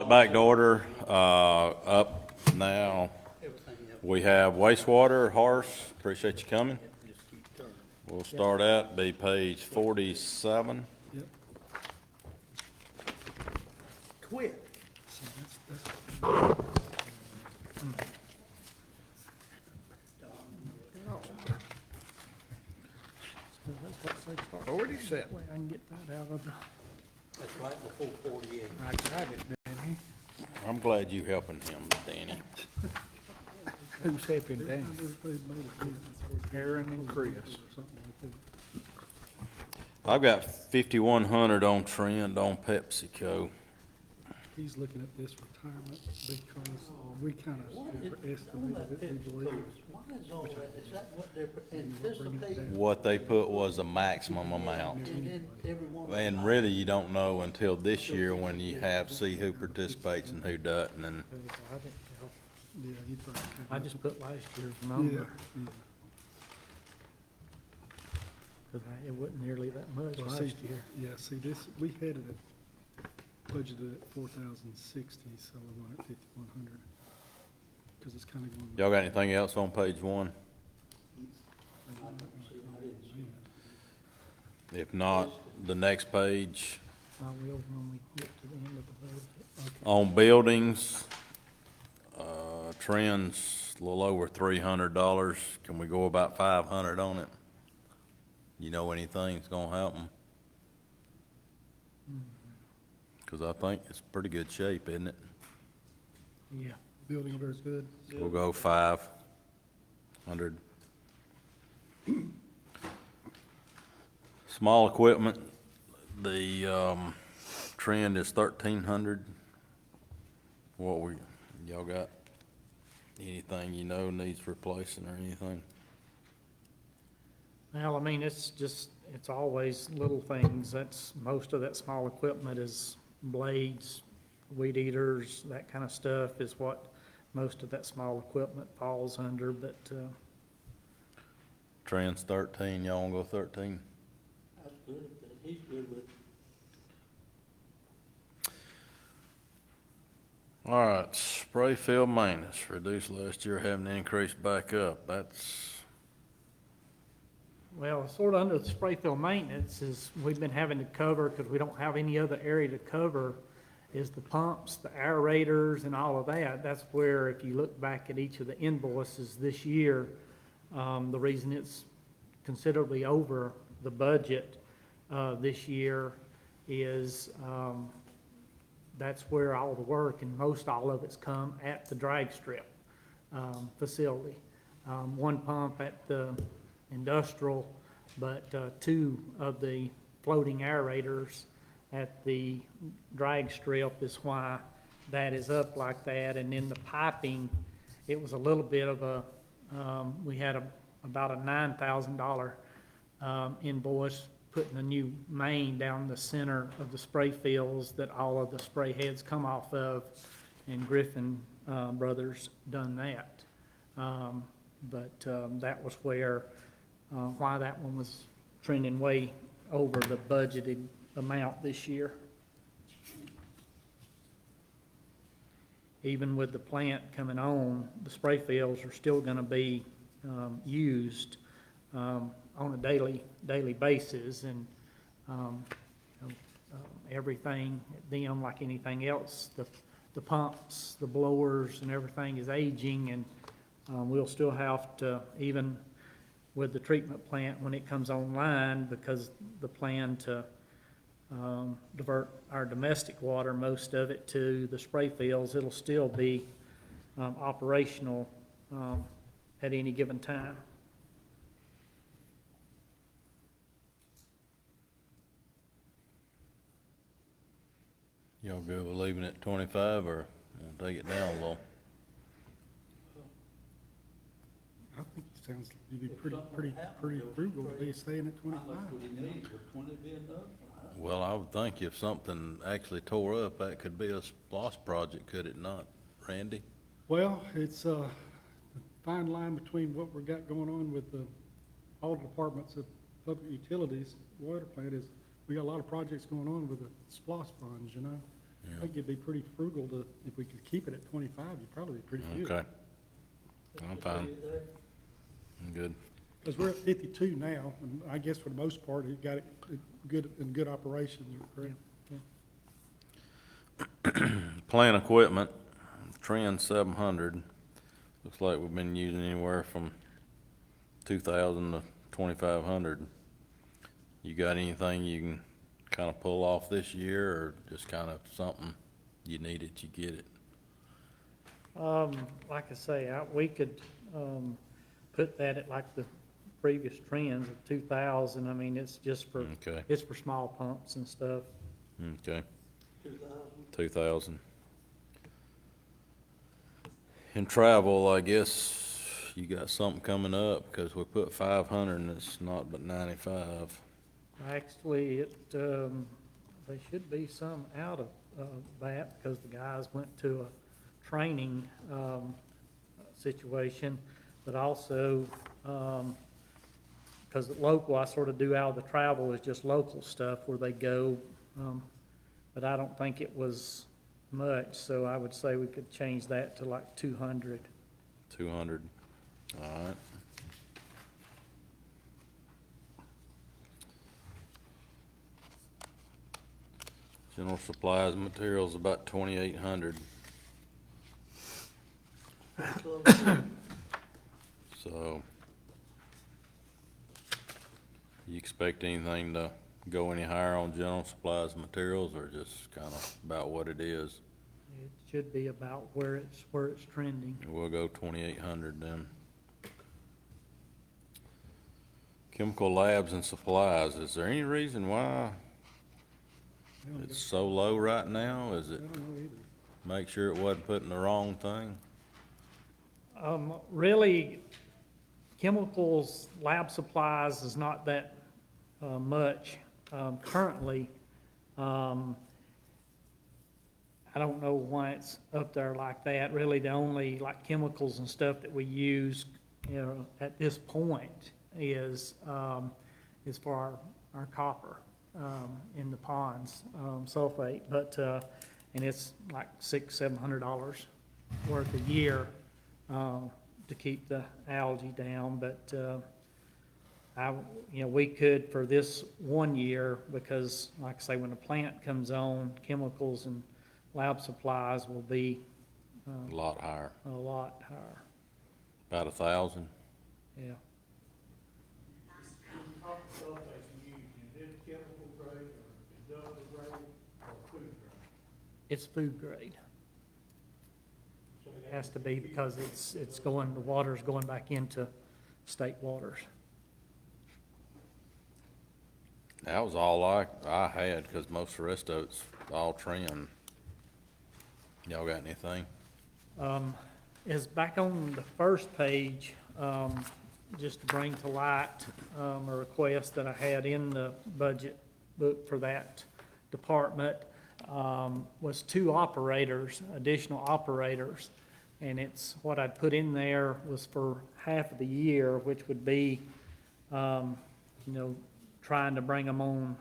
Back to order, up now. We have wastewater, Horace, appreciate you coming. We'll start out, be page 47. Yep. Quit. Already set. I can get that out of the, That's right before 48. I got it, Danny. I'm glad you helping him, Danny. Who's helping Dan? Aaron and Chris. I've got 5,100 on trend on PepsiCo. He's looking at this retirement because we kind of estimated it, we believe. Why is all that? Is that what they're anticipating? What they put was a maximum amount. And then everyone. And really, you don't know until this year when you see who participates and who doesn't. And Yeah, he probably I just put last year's number, yeah. because it wasn't nearly that much Well, last see, year. yeah, see, this, we had it budgeted at 4,060, so we went at 5,100. Because it's kind of going. y'all got anything else on page one? If not, the next page. I will when we get to the end of the budget. On buildings, trends, a little over $300. Can we go about 500 on it? You know anything's gonna happen? Cause I think it's pretty good shape, isn't it? Yeah, Building very good. We'll go 500. Small equipment, the, trend is 1,300. Y'all got anything you know needs replacing or anything? well, I mean, it's always little things. Most of that small equipment is blades, weed eaters, that kind of stuff is what most of that small equipment falls under, but, Trend's 13, y'all wanna go 13? That's good, but he's good with. All right, spray field maintenance, reduced last year, having increased back up. That's, well, sort of under the spray field maintenance is, we've been having to cover, because we don't have any other area to cover, is the pumps, the aerators, and all of that. That's where, if you look back at each of the invoices this year, the reason it's considerably over the budget this year is that's where all the work, and most all of it's come at the drag strip facility. One pump at the industrial, but two of the floating aerators at the drag strip is why that is up like that. And then the piping, it was a little bit of a, we had about a $9,000 invoice putting a new main down the center of the spray fields that all of the spray heads come off of, and Griffin Brothers done that. But that was why that one was trending way over the budgeted amount this year. Even with the plant coming on, the spray fields are still gonna be used on a daily basis, and everything, them, like anything else, the pumps, the blowers, and everything is aging, and we'll still have to, even with the treatment plant when it comes online, because the plan to divert our domestic water, most of it, to the spray fields, it'll still be operational at any given time. y'all good with leaving it at 25 or wanna take it down a little? I think it sounds like you'd be pretty frugal to be staying at 25. How much would he need for 20 being enough? Well, I would think if something actually tore up, that could be a SPOS project, could it not, Randy? Well, it's a fine line between what we got going on with all the departments of public utilities. Water plant is, we got a lot of projects going on with the SPOS funds, you know? I think it'd be pretty frugal to, if we could keep it at 25, you'd probably be pretty good. Okay, I'm fine, I'm good. Because we're at 52 now, and I guess for the most part, he got it good, in good operation, correct? Plant equipment, trend 700. Looks like we've been using anywhere from 2,000 to 2,500. You got anything you can kind of pull off this year, or just kind of something you need it, you get it? Like I say, we could, put that at like the previous trends of 2,000. I mean, it's just for, Okay, it's for small pumps and stuff. okay, 2,000. 2,000. In travel, I guess you got something coming up, because we put 500 and it's not but 95. Actually, there should be some out of that, because the guys went to a training situation, but also, because local, I sort of do all the travel is just local stuff where they go, but I don't think it was much, so I would say we could change that to like 200. 200, all right. General supplies and materials, about 2,800. So, you expect anything to go any higher on general supplies and materials, or just kind of about what it is? It should be about where it's trending. We'll go 2,800 then. Chemical labs and supplies, is there any reason why it's so low right now? Is I it don't know either. make sure it wasn't putting the wrong thing? Really, chemicals, lab supplies is not that much currently. I don't know why it's up there like that. Really, the only like chemicals and stuff that we use, you know, at this point is for our copper in the ponds, sulfate. But and it's like $600-700 worth a year to keep the algae down. But we could for this 1 year, because like I say, when the plant comes on, chemicals and lab supplies will be A lot higher, a lot higher, about 1,000. yeah. Top stuff they can use, is it chemical grade or industrial grade or food grade? It's food grade. So It has to be, because it's going, the water's going back into state waters. That was all I had, because most of the rest of it's all trend. Y'all got anything? Is back on the first page, just to bring to light, a request that I had in the budget book for that department, was 2 operators, additional operators. And it's, what I'd put in there was for half of the year, which would be, trying to bring them on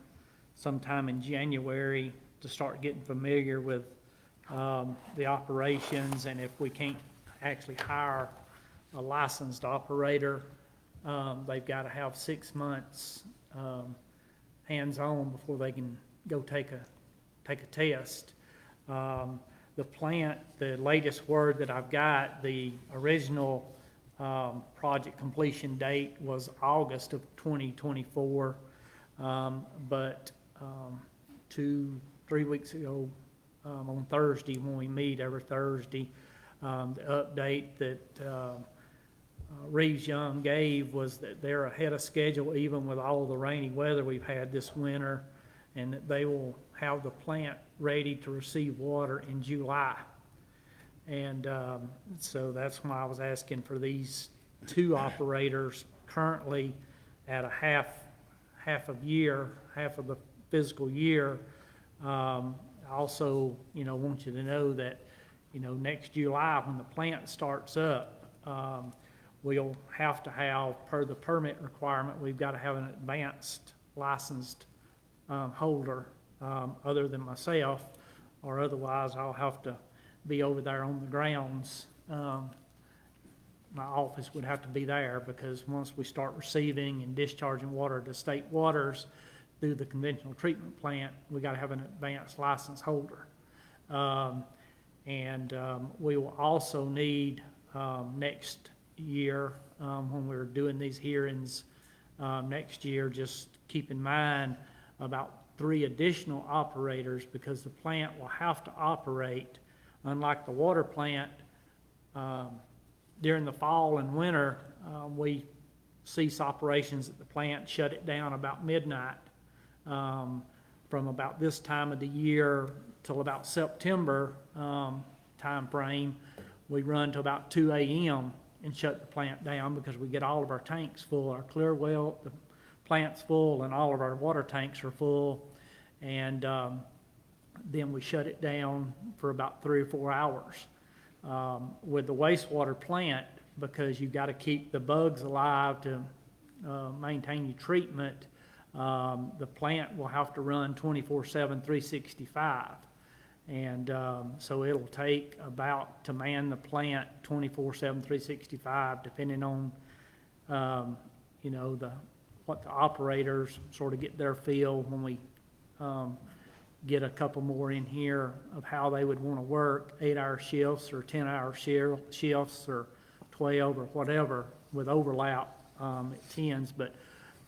sometime in January to start getting familiar with the operations. And if we can't actually hire a licensed operator, they've got to have 6 months hands-on before they can go take a test. The plant, the latest word that I've got, the original project completion date was August of 2024. But 2-3 weeks ago, on Thursday, when we meet every Thursday, the update that Reeves Young gave was that they're ahead of schedule even with all the rainy weather we've had this winter, and that they will have the plant ready to receive water in July. And so that's why I was asking for these 2 operators currently at a half of the fiscal year. Also, want you to know that, next July when the plant starts up, we'll have to have, per the permit requirement, we've got to have an advanced licensed holder, other than myself, or otherwise I'll have to be over there on the grounds. My office would have to be there, because once we start receiving and discharging water to state waters through the conventional treatment plant, we gotta have an advanced license holder. We will also need, next year, when we're doing these hearings, next year, just keep in mind about 3 additional operators, because the plant will have to operate, unlike the water plant, during the fall and winter, we cease operations at the plant, shut it down about midnight. From about this time of the year till about September timeframe, we run to about 2 a.m. and shut the plant down, because we get all of our tanks full. Our clear well, the plant's full, and all of our water tanks are full. And then we shut it down for about 3 or 4 hours. With the wastewater plant, because you've got to keep the bugs alive to maintain your treatment, the plant will have to run 24/7, 365. And so it'll take about, to man the plant 24/7, 365, depending on, you know, what the operators sort of get their feel when we get a couple more in here of how they would want to work, 8-hour shifts or 10-hour shifts or 12 or whatever, with overlap at 10s. But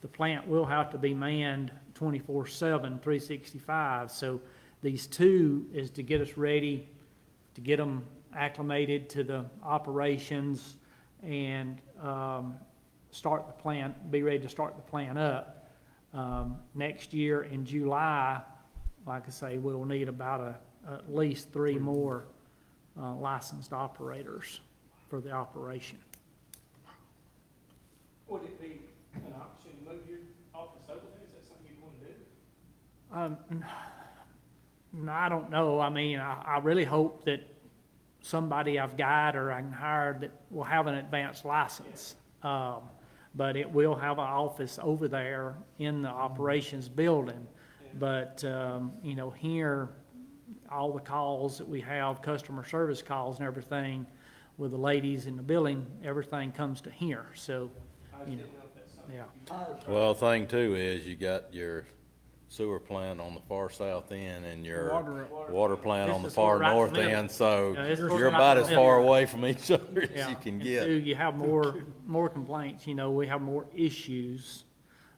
the plant will have to be manned 24/7, 365. So these 2 is to get us ready, to get them acclimated to the operations, and start the plant, be ready to start the plant up. Next year in July, like I say, we'll need about at least 3 more licensed operators for the operation. Would it be an option to move your office over there? Is that something you want to do? No, I don't know. I mean, I really hope that somebody I've got or I can hire that will have an advanced license. But it will have an office over there in the operations building. But, you know, here, all the calls that we have, customer service calls and everything, with the ladies in the building, everything comes to here. So, I just you know, didn't know if that's something. yeah. Well, the thing too is, you got your sewer plant on the far south end and your water plant on the This is far right in the north middle. end, so Yeah, it's you're right about in as the far middle. away from each other as Yeah. you can And get. two, you have more complaints, you know, we have more issues,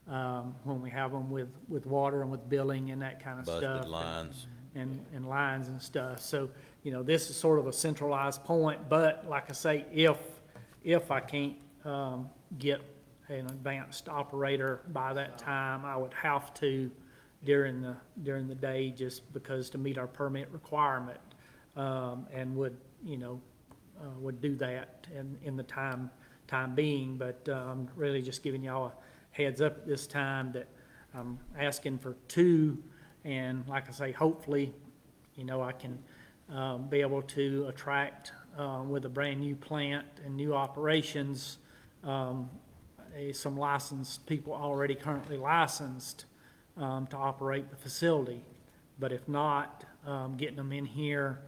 when we have them with water and with billing and that kind of stuff. Busted lines. And lines and stuff. So, you know, this is sort of a centralized point, but like I say, if I can't, get an advanced operator by that time, I would have to during the day, just because to meet our permit requirement, and would, you know, would do that in the time being. But, really just giving y'all a heads up at this time that I'm asking for 2, and like I say, hopefully, you know, I can be able to attract, with a brand-new plant and new operations, some licensed people already currently licensed to operate the facility. But if not, getting them in here,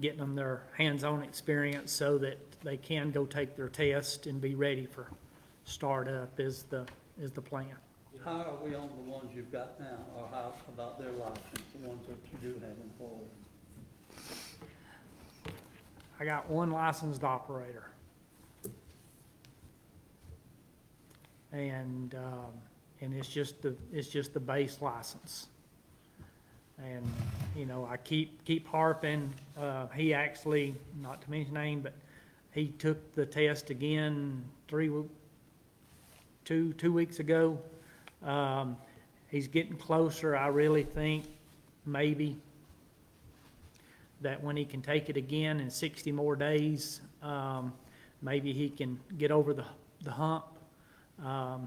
getting them their hands-on experience so that they can go take their test and be ready for startup is the plan. How are we on the ones you've got now, or how about their license, the ones that you do have employed? I got 1 licensed operator. And it's just the base license. And, you know, I keep harping, he actually, not to mention name, but he took the test again 2 weeks ago. He's getting closer. I really think maybe that when he can take it again in 60 more days, maybe he can get over the hump.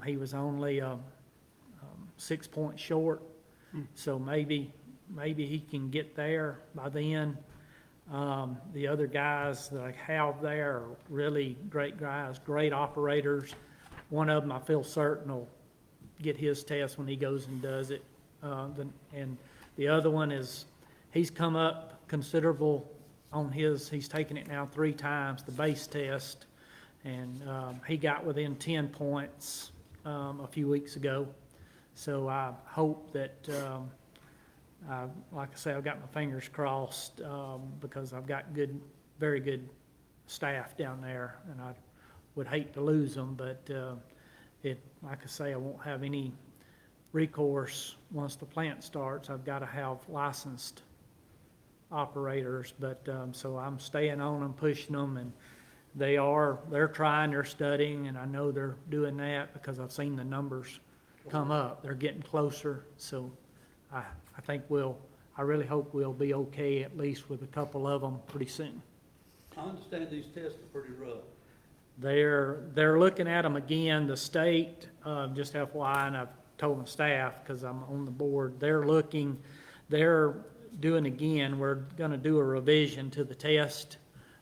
He was only 6 points short, so maybe he can get there by then. The other guys that I have there are really great guys, great operators. One of them I feel certain will get his test when he goes and does it. And the other one is, he's come up considerable on his, he's taken it now 3 times, the base test, and he got within 10 points a few weeks ago. So I hope that, like I say, I've got my fingers crossed because I've got good, very good staff down there, and I would hate to lose them, but like I say, I won't have any recourse once the plant starts. I've got to have licensed operators, but so I'm staying on them, pushing them, and they're trying, they're studying, and I know they're doing that because I've seen the numbers come up. They're getting closer, so I think I really hope we'll be okay, at least with a couple of them pretty soon. I understand these tests are pretty rough. They're looking at them again, the state, just FYI, and I've told my staff, because I'm on the board, they're doing again, we're gonna do a revision to the test.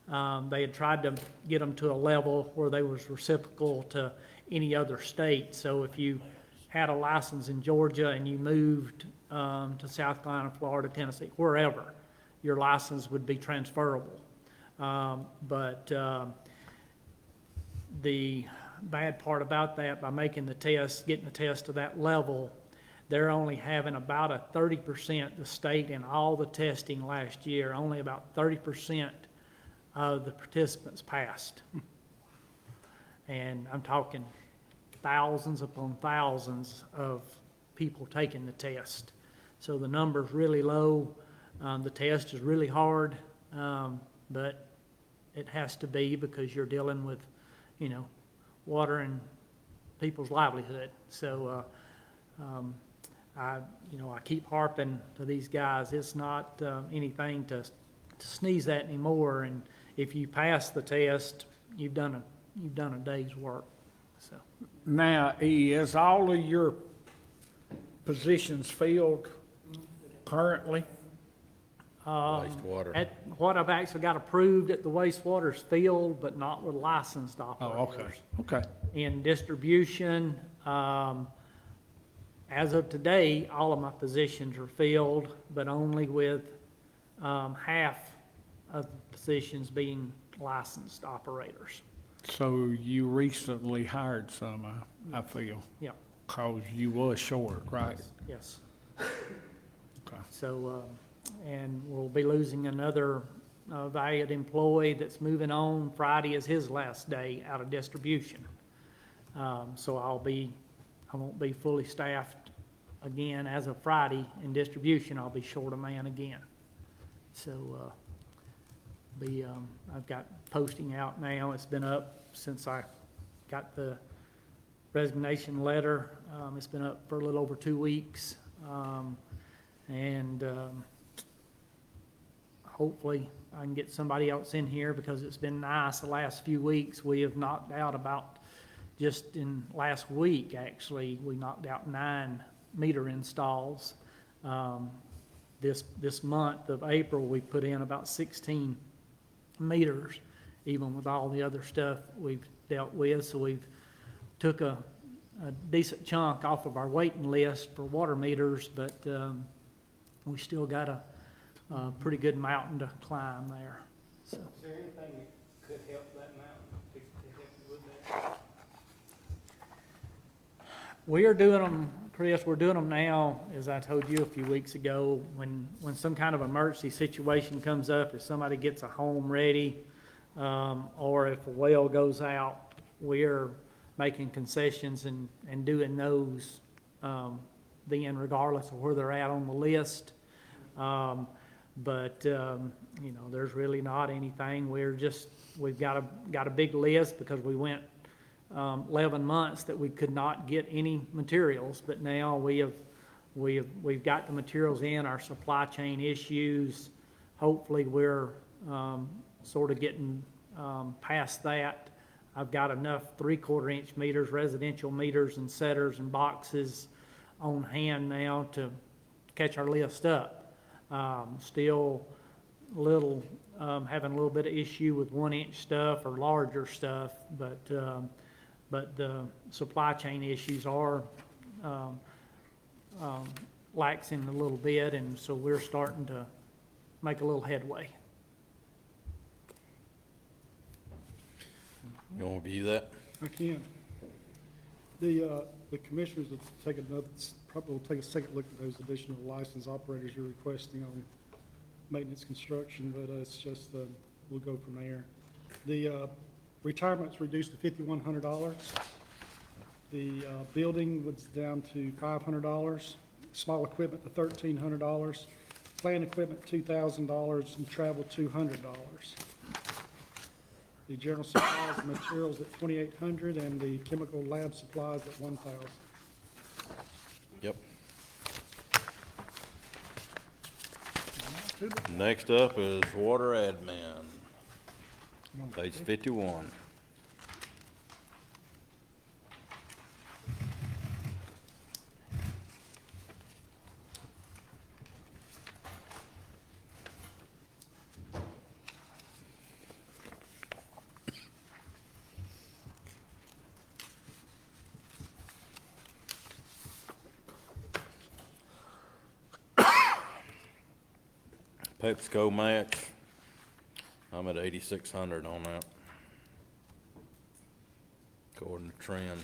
They had tried to get them to a level where they was reciprocal to any other state, so if you had a license in Georgia and you moved to South Carolina, Florida, Tennessee, wherever, your license would be transferable. But the bad part about that, by making the test, getting the test to that level, they're only having about a 30%, the state in all the testing last year, only about 30% of the participants passed. And I'm talking thousands upon thousands of people taking the test. So the number's really low. The test is really hard, but it has to be because you're dealing with, water and people's livelihood. So I keep harping to these guys, it's not anything to sneeze at anymore. And if you pass the test, you've done a day's work. So Now, is all of your positions filled currently? Wastewater. at what I've actually got approved at the wastewater's field, but not with licensed Oh, operators. okay. In distribution, as of today, all of my positions are filled, but only with half of the positions being licensed operators. So you recently hired some, I feel, Yeah, because you was short, right? yes. Okay. So, and we'll be losing another valued employee that's moving on. Friday is his last day out of distribution. So I won't be fully staffed again as of Friday in distribution. I'll be short a man again. So, I've got posting out now. It's been up since I got the resignation letter. It's been up for a little over 2 weeks. Hopefully I can get somebody else in here because it's been nice the last few weeks. We have knocked out about, just in last week, actually, we knocked out 9 meter installs. This month of April, we put in about 16 meters, even with all the other stuff we've dealt with. So we've took a decent chunk off of our waiting list for water meters, but we still got a pretty good mountain to climb there. So Is there anything that could help that mountain, to help you with that? we are doing them, Chris, we're doing them now, as I told you a few weeks ago, when some kind of emergency situation comes up, if somebody gets a home ready, or if a well goes out, we're making concessions and doing those, then regardless of where they're at on the list. But there's really not anything. We've got a big list because we went 11 months that we could not get any materials, but now we've got the materials in. Our supply chain issues, hopefully we're sort of getting past that. I've got enough 3/4 inch meters, residential meters and setters and boxes on hand now to catch our list up. Still having a little bit of issue with 1 inch stuff or larger stuff, but the supply chain issues are laxing a little bit, and so we're starting to make a little headway. You wanna view that? I can. The commissioners will take another, probably will take a second look at those additional licensed operators you're requesting on maintenance construction, but it's just, we'll go from there. The retirement's reduced to $5,100. The building was down to $500, small equipment to $1,300, plant equipment $2,000, and travel $200. The general supplies and materials at $2,800, and the chemical lab supplies at $1,000. Yep. Next up is water admin, page 51. PepsiCo match, I'm at 8,600 on that. According to trend.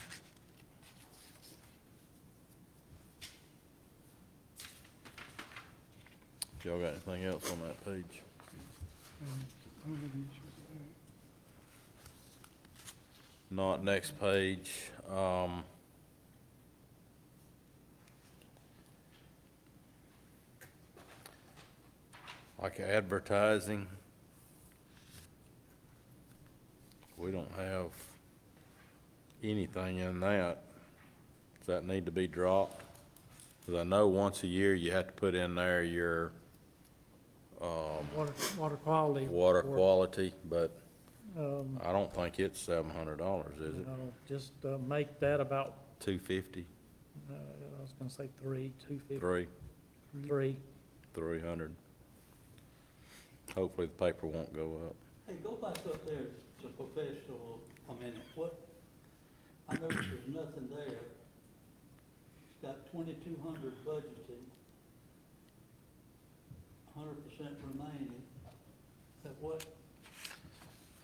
Y'all got anything else on that page? I don't have any issues with that. Not next page, like advertising. We don't have anything in that. Does that need to be dropped? Because I know once a year you have to put in there your, Water quality. water report. quality, but Um, I don't think it's $700, is it? no, just make that about, 250, I was gonna say 250, 300. 3. Hopefully the paper won't go up. Hey, go back up there to professional a minute. What, I noticed there's nothing there. It's got 2,200 budgeted, 100% remaining. At what,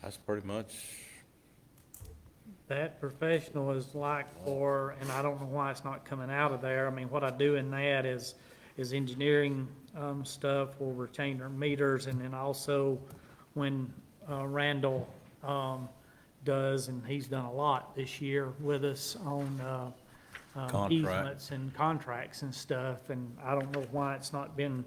That's pretty much, That professional is like for, and I don't know why it's not coming out of there. I mean, what I do in that is engineering stuff, where we're changing our meters, and then also when Randall does, and he's done a lot this year with us on Contract. easements and contracts and stuff, and I don't know why it's not been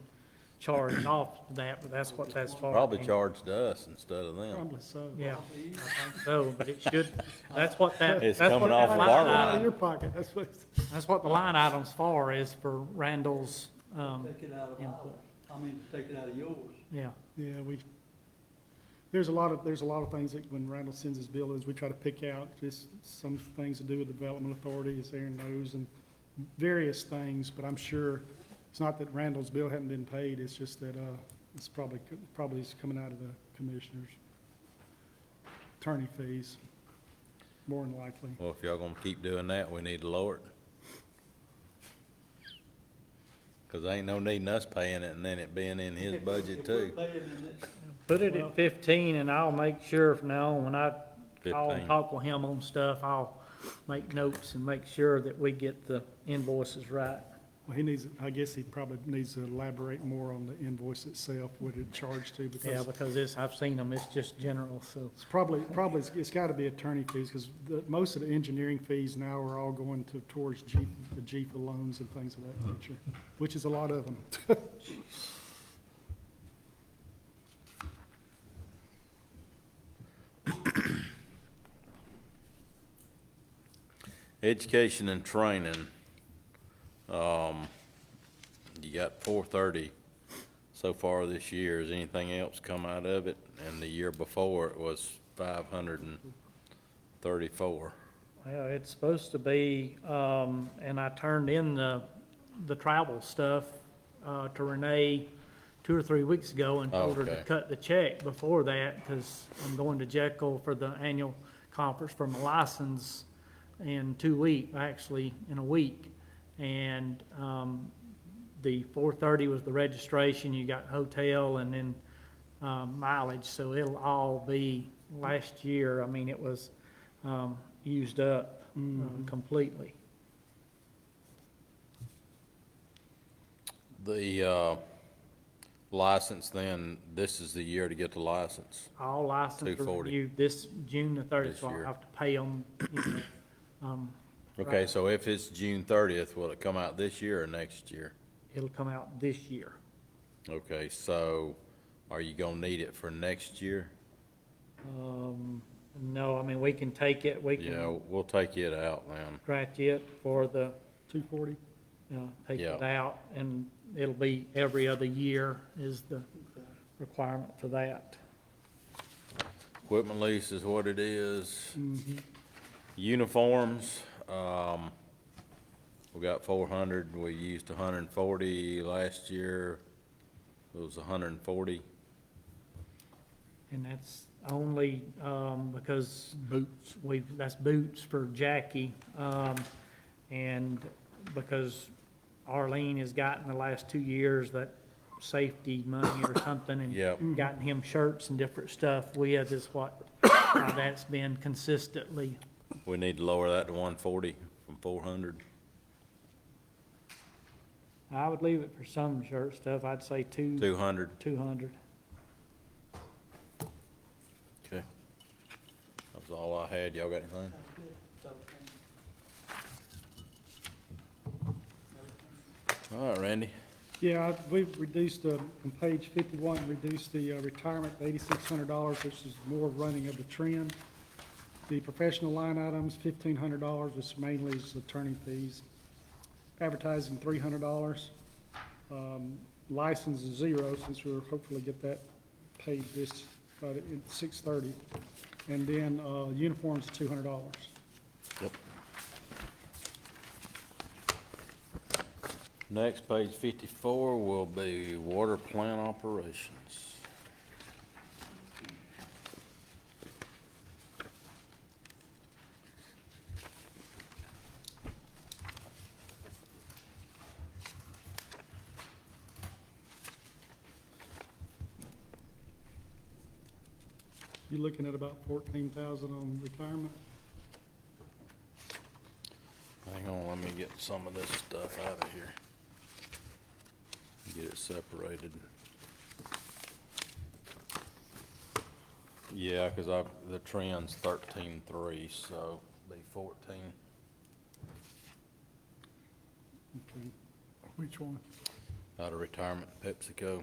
charged off that, but that's what that's for. probably charged us instead of them. Probably so. Yeah, I think so, but it should, that's what that. It's that's what coming that off of line our Out item- of line. your pocket, that's what, That's what the line item's for, is for Randall's, take it out of input. ours? I mean, take it out of yours. yeah. yeah, there's a lot of things that when Randall sends his bill is we try to pick out just some things to do with Development Authority, as Aaron knows, and various things, but I'm sure it's not that Randall's bill hadn't been paid, it's just that, it's probably is coming out of the commissioners' attorney fees, more than likely. Well, if y'all gonna keep doing that, we need to lower it. Cause there ain't no needing us paying it and then it being in his budget If we're too. paying in it, Put it Well- at 15, and I'll make sure from now on, when I call 15. and talk with him on stuff, I'll make notes and make sure that we get the invoices right. Well, I guess he probably needs to elaborate more on the invoice itself, what it charged to, Yeah, because because this, I've seen them, it's just general, so. it's probably, it's gotta be attorney fees, because most of the engineering fees now are all going towards the GFA loans and things of that nature, which is a lot of them. Education and training, you got 430 so far this year. Has anything else come out of it? And the year before it was 534. Yeah, it's supposed to be, and I turned in the travel stuff, to Renee 2 or 3 weeks ago and told her to Okay. cut the check before that, because I'm going to Jekyll for the annual conference for my license in 2 weeks, actually, in a week. And, the 430 was the registration, you got hotel and then mileage, so it'll all be last year. I mean, it was used up completely. The license then, this is the year to get the license. All licenses 240. renewed this June the 30th, This so I'll year. have to pay them. Okay, so if it's June 30th, will it come out this year or next year? It'll come out this year. Okay, so are you gonna need it for next year? No, I mean, we can take it, we Yeah, can we'll take it out then. scratch it for the, 240? take it Yeah. out, and it'll be every other year is the requirement for that. Equipment lease is what it is. Uniforms, we got 400, we used 140 last year. It was 140. And that's only, because Boots. that's boots for Jackie, and because Arlene has gotten the last 2 years that safety money or something, and Yep. gotten him shirts and different stuff with is what, that's been consistently. We need to lower that to 140 from 400. I would leave it for some shirt stuff, I'd say 200, 200. okay. That's all I had. Y'all got anything? All right, Randy. Yeah, we've reduced, on page 51, reduced the retirement to $8,600, which is more running of the trend. The professional line items, $1,500, which mainly is attorney fees. Advertising, $300. License is zero, since we'll hopefully get that paid this, at 6:30. And then uniforms, $200. Yep. Next, page 54 will be water plant operations. You're looking at about 14,000 on retirement. Hang on, let me get some of this stuff out of here. Get it separated. Yeah, 'cause the trend's 13.3, so be 14. Okay. Which one? Out of retirement, PepsiCo.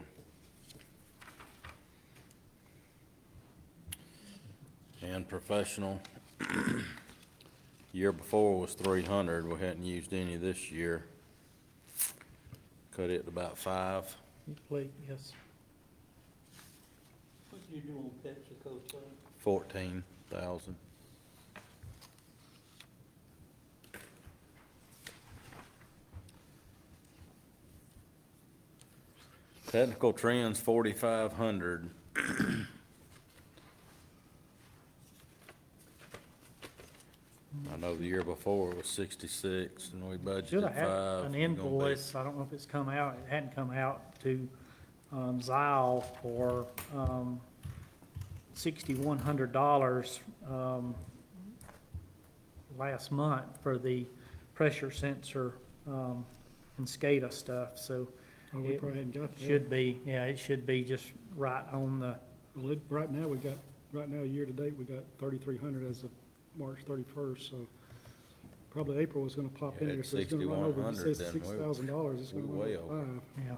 And professional. Year before was 300, we hadn't used any this year. Cut it to about 5. Please, yes. What you do on PepsiCo, sir? 14,000. Technical trends, 4,500. I know the year before it was 66, and we Should budgeted have had 5. an You're gonna be- invoice, I don't know if it's come out, it hadn't come out to Zile for $6,100 last month for the pressure sensor and SCADA stuff, so Oh, we it probably hadn't got that. should be, yeah, it should be just right on the, Well, right now, year-to-date, we got 3,300 as of March 31st, so probably April was gonna pop in Yeah, there, so it's gonna run over, if it 6,100, says then we- $6,000, it's gonna we run way over over. 5. yeah.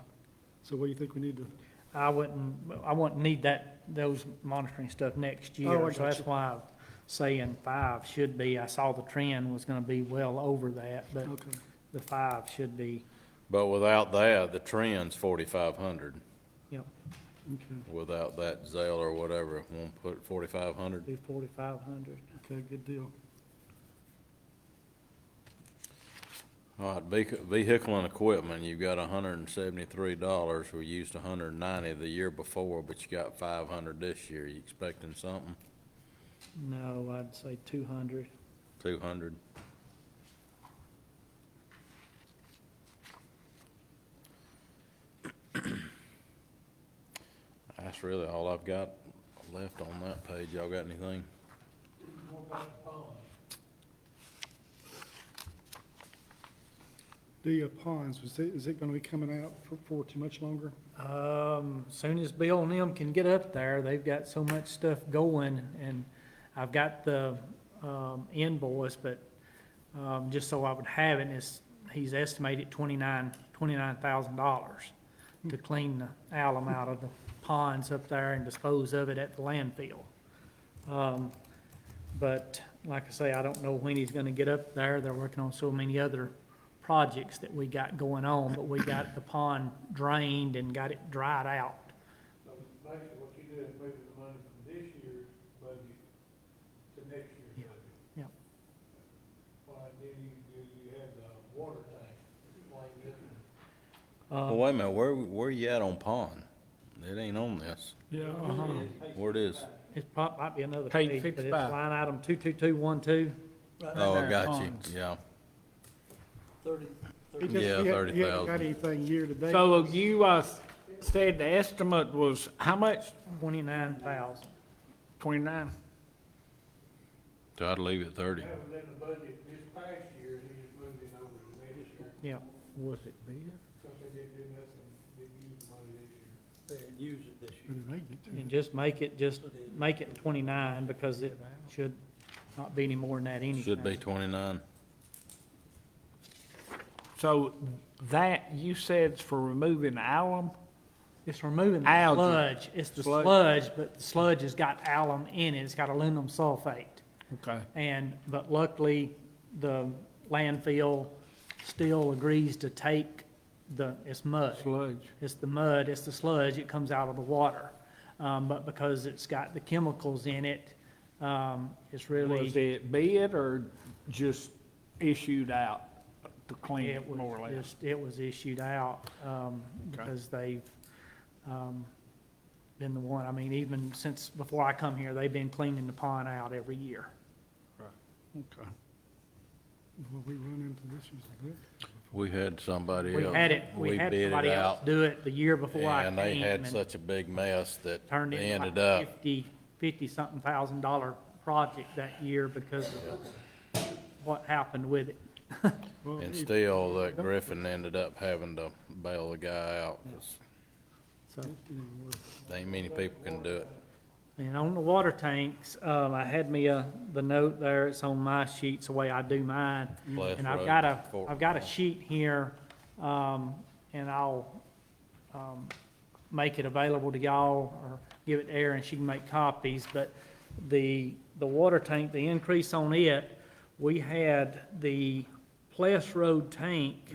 So what do you think we need to, I wouldn't need those monitoring stuff next year. Oh, I So that's got you. why I'm saying 5 should be, I saw the trend was gonna be well over that, but okay, the 5 should be, But without that, the trend's 4,500. you know, okay, Without that Zelle or whatever, won't put 4,500. be 4,500. okay, good deal. All right, vehicle and equipment, you've got $173. We used 190 the year before, but you got 500 this year. You expecting something? No, I'd say 200. 200? really all I've got left on that page. Y'all got anything? What about the pond? The ponds, is it gonna be coming out for too much longer? Soon as Bill and them can get up there, they've got so much stuff going, and I've got the, invoice, but, just so I would have it, he's estimated $29,000 to clean the alum out of the ponds up there and dispose of it at the landfill. But like I say, I don't know when he's gonna get up there. They're working on so many other projects that we got going on, but we got the pond drained and got it dried out. So basically what you do is moving the money from this year's budget to next year's Yeah. budget. Yep. Why do you have the water tank? Explain this. Well, wait a minute, where you at on pond? It ain't on this. Yeah, Where it is? It might be another Page page, but it's 55. line item 22212. Right Oh, I there, got you, ponds. yeah. 30, He 30. just- Yeah, he hadn't 30,000. got anything year to date. so you, said the estimate was how much? 29,000. 29? So I'd leave it 30. That was in the budget this past year, he just moved it over to next year. Yeah. Was it bid? Because they didn't do nothing, didn't use the money this year. They use it this year. And just make it 29, because it should not be any more than that anything. Should be 29. So that, you said it's for removing alum? It's removing the Algae. sludge. It's the Sludge. sludge, but the sludge has got alum in it. It's got aluminum sulfate. Okay. But luckily, the landfill still agrees to take it's mud. Sludge. It's the mud, it's the sludge, it comes out of the water. But because it's got the chemicals in it, it's really. Was it bid or just issued out to clean It it, was more or less? just, it was issued out, because they've, been the one, I mean, even since before I come here, they've been cleaning the pond out every year. Okay. Will we run into issues like that? We had somebody We else. had bid it somebody else out, do it the year before I and came. they had and such a big mess that Turned they into ended like up, 50-something $1,000 project that year because of what happened with it. Well, and if- still, that Griffin ended up having to bail the guy out, 'cause So, there ain't many people can do it. and on the water tanks, I had me, the note there, it's on my sheets, the way I do mine. Bless And Road, I've got a sheet here, and I'll, make it available to y'all or give it to Erin, she can make copies, but the water tank, the increase on it, we had the Pless Road tank,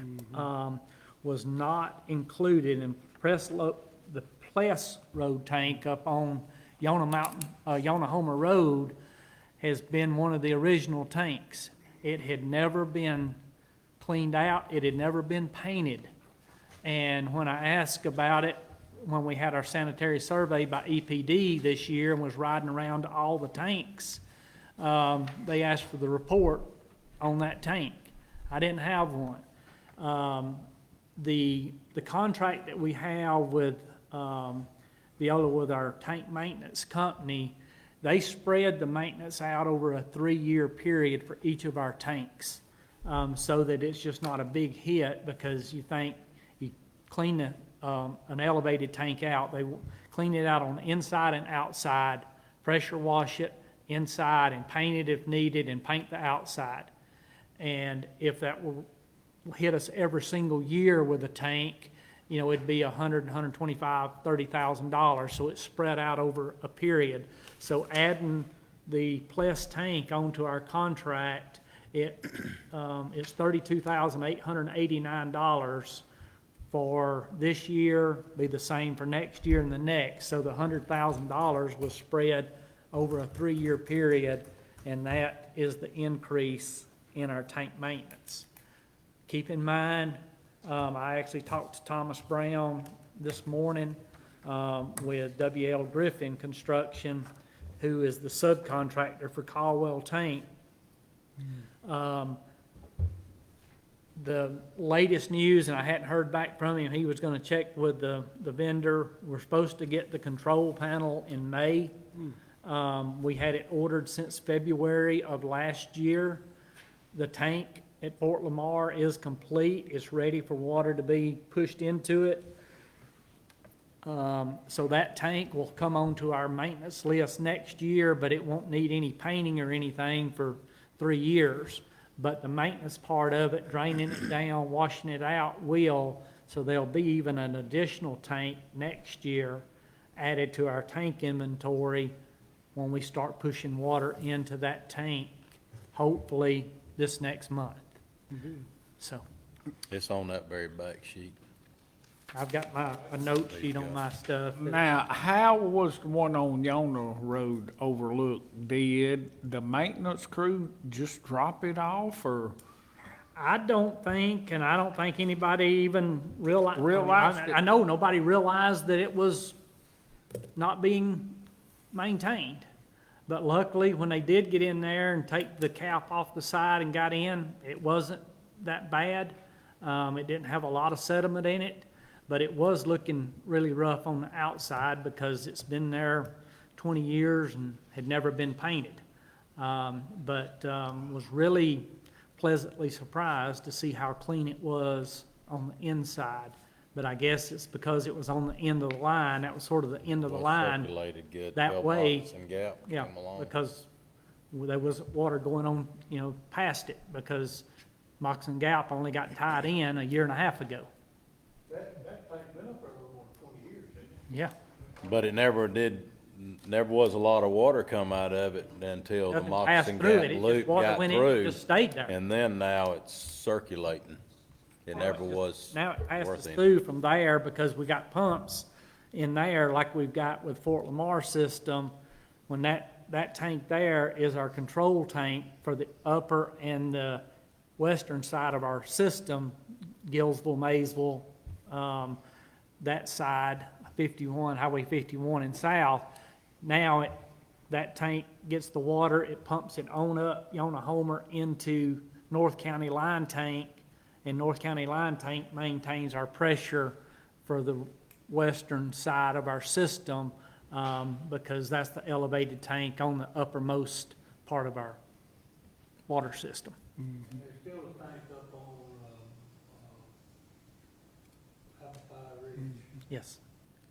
was not included in the Pless Road tank up on Yonah Homer Road has been one of the original tanks. It had never been cleaned out, it had never been painted. And when I asked about it, when we had our sanitary survey by EPD this year and was riding around to all the tanks, they asked for the report on that tank. I didn't have one. The contract that we have with Veola, with our tank maintenance company, they spread the maintenance out over a 3-year period for each of our tanks, so that it's just not a big hit, because you think you clean an elevated tank out, they clean it out on the inside and outside, pressure wash it inside and paint it if needed, and paint the outside. And if that will hit us every single year with a tank, it'd be $100,000, $125,000, $30,000, so it's spread out over a period. So adding the Pless tank onto our contract, it's $32,889 for this year, be the same for next year and the next. So the $100,000 was spread over a 3-year period, and that is the increase in our tank maintenance. Keep in mind, I actually talked to Thomas Brown this morning with WL Griffin Construction, who is the subcontractor for Caldwell Tank. the latest news, and I hadn't heard back from him, he was gonna check with the vendor. We're supposed to get the control panel in May. We had it ordered since February of last year. The tank at Fort Lamar is complete. It's ready for water to be pushed into it. So that tank will come onto our maintenance list next year, but it won't need any painting or anything for 3 years. But the maintenance part of it, draining it down, washing it out will, so there'll be even an additional tank next year added to our tank inventory when we start pushing water into that tank, hopefully this next month. So It's on that very back sheet. I've got a note sheet on my stuff. Now, how was the one on Yonah Road overlooked? Did the maintenance crew just drop it off, or? I don't think, and I don't think anybody even realized. Realized it. I know nobody realized that it was not being maintained. But luckily, when they did get in there and take the cap off the side and got in, it wasn't that bad. It didn't have a lot of sediment in it, but it was looking really rough on the outside because it's been there 20 years and had never been painted. But was really pleasantly surprised to see how clean it was on the inside. But I guess it's because it was on the end of the line, that was sort of the end of the Well, line. circulated good. That Well, way- Moccasin Gap Yeah, came along. because there was water going on, past it, because Moccasin Gap only got tied in a year and a half ago. That tank been up there a little more than 20 years, didn't it? Yeah. But it never was a lot of water come out of it until the Nothing passed Moccasin through Gap it. It loop just, water got went in, it through. just stayed there. And then now it's circulating. It never was Now it passes worth it. through from there because we got pumps in there like we've got with Fort Lamar system. When that tank there is our control tank for the upper and the western side of our system, Gillsville, Maysville, that side, 51, Highway 51 and south. Now that tank gets the water, it pumps it on up Yonah Homer into North County Line Tank, and North County Line Tank maintains our pressure for the western side of our system, because that's the elevated tank on the uppermost part of our water system. There's still a tank up on, Alpine Ridge. Yes.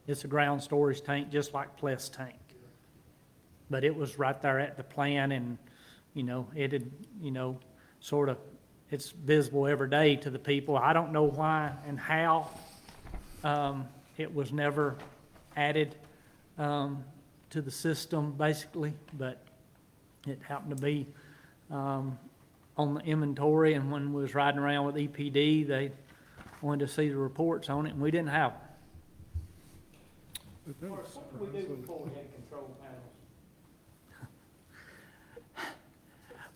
It's a ground storage tank, just like Pless tank. But it was right there at the plant and, it had, sort of, it's visible every day to the people. I don't know why and how, it was never added, to the system, basically, but it happened to be, on the inventory, and when we was riding around with EPD, they wanted to see the reports on it, and we didn't have them. But that was What did we do before we had control panels?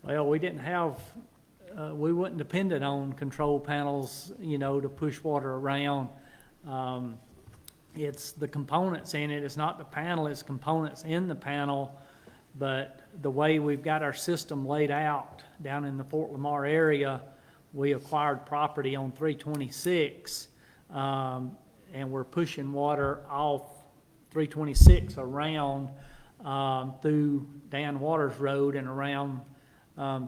Well, we didn't have, we wasn't dependent on control panels, to push water around. It's the components in it, it's not the panel, it's components in the panel. But the way we've got our system laid out down in the Fort Lamar area, we acquired property on 326, and we're pushing water off 326 around through Dan Waters Road and around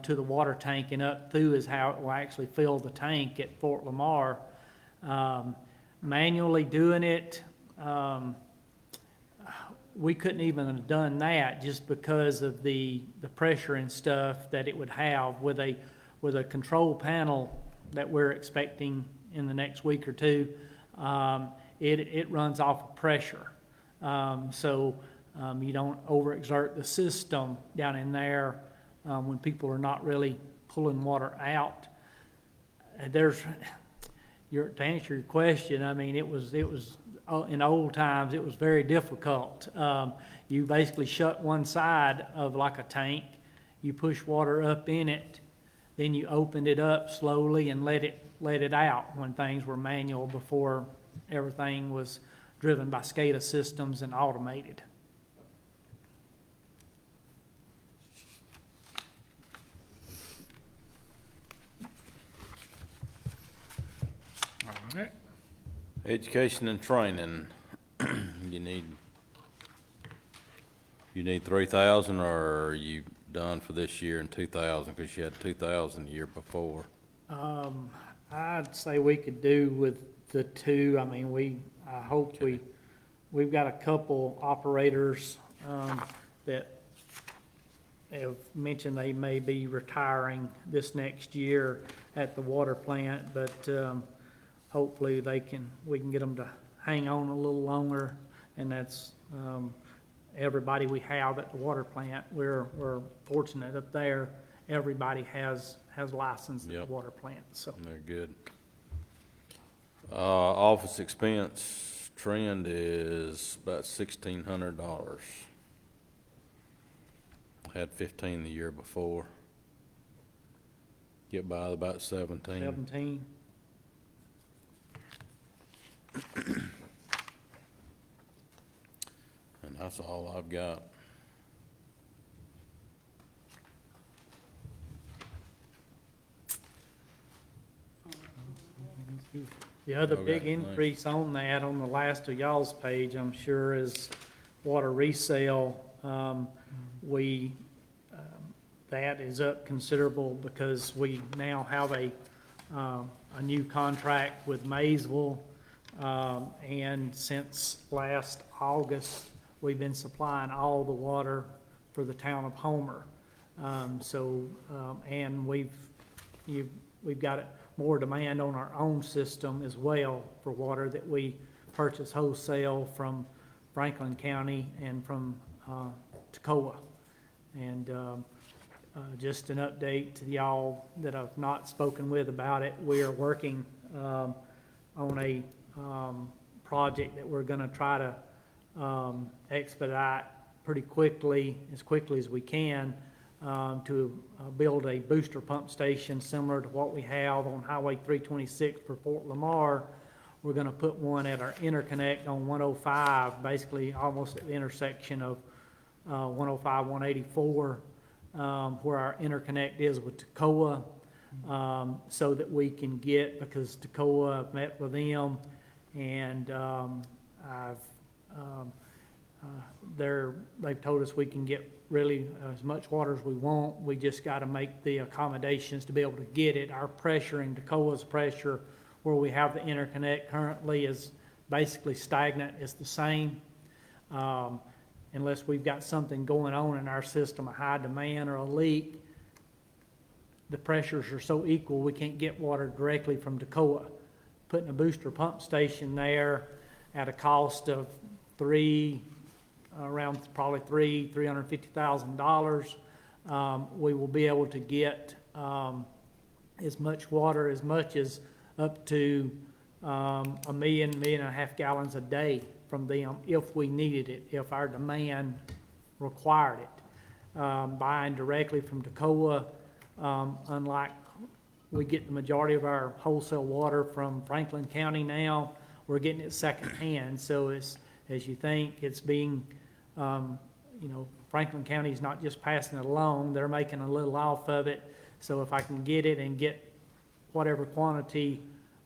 to the water tank and up through is how it will actually fill the tank at Fort Lamar. Manually doing it, we couldn't even have done that just because of the pressure and stuff that it would have with a control panel that we're expecting in the next week or two. It runs off of pressure. So you don't overexert the system down in there when people are not really pulling water out. To answer your question, I mean, it was in old times, it was very difficult. You basically shut one side of like a tank, you push water up in it, then you opened it up slowly and let it out when things were manual before everything was driven by SCADA systems and automated. Education and training, you need 3,000, or are you done for this year in 2,000, because you had 2,000 the year before? I'd say we could do with the two. I mean, I hope we've got a couple operators, that have mentioned they may be retiring this next year at the water plant, but, hopefully we can get them to hang on a little longer, and that's, everybody we have at the water plant, we're fortunate up there, everybody has license at the Yep. water plant, so. They're good. Office expense trend is about $1,600. Had 15 the year before. Get by with about 17. 17. And that's all I've got. The other Okay, big thanks. increase on that, on the last of y'all's page, I'm sure, is water resale. That is up considerable because we now have a new contract with Maysville. And since last August, we've been supplying all the water for the town of Homer. And we've got more demand on our own system as well for water that we purchase wholesale from Franklin County and from Toccoa. And just an update to y'all that I've not spoken with about it, we are working on a project that we're gonna try to expedite pretty quickly, as quickly as we can, to build a booster pump station similar to what we have on Highway 326 for Fort Lamar. We're gonna put one at our interconnect on 105, basically almost at the intersection of 105, 184, where our interconnect is with Toccoa, so that we can get, because Toccoa, I've met with them, and they've told us we can get really as much water as we want. We just got to make the accommodations to be able to get it. Our pressure and Toccoa's pressure, where we have the interconnect currently, is basically stagnant. It's the same, unless we've got something going on in our system, a high demand or a leak. The pressures are so equal, we can't get water directly from Toccoa. Putting a booster pump station there at a cost of around probably $350,000, we will be able to get as much water, as much as up to 1.5 million gallons a day from them if we needed it, if our demand required it. Buying directly from Toccoa, unlike we get the majority of our wholesale water from Franklin County now, we're getting it secondhand. So it's, as you think, it's being, Franklin County is not just passing it along, they're making a little off of it. So if I can get it and get whatever quantity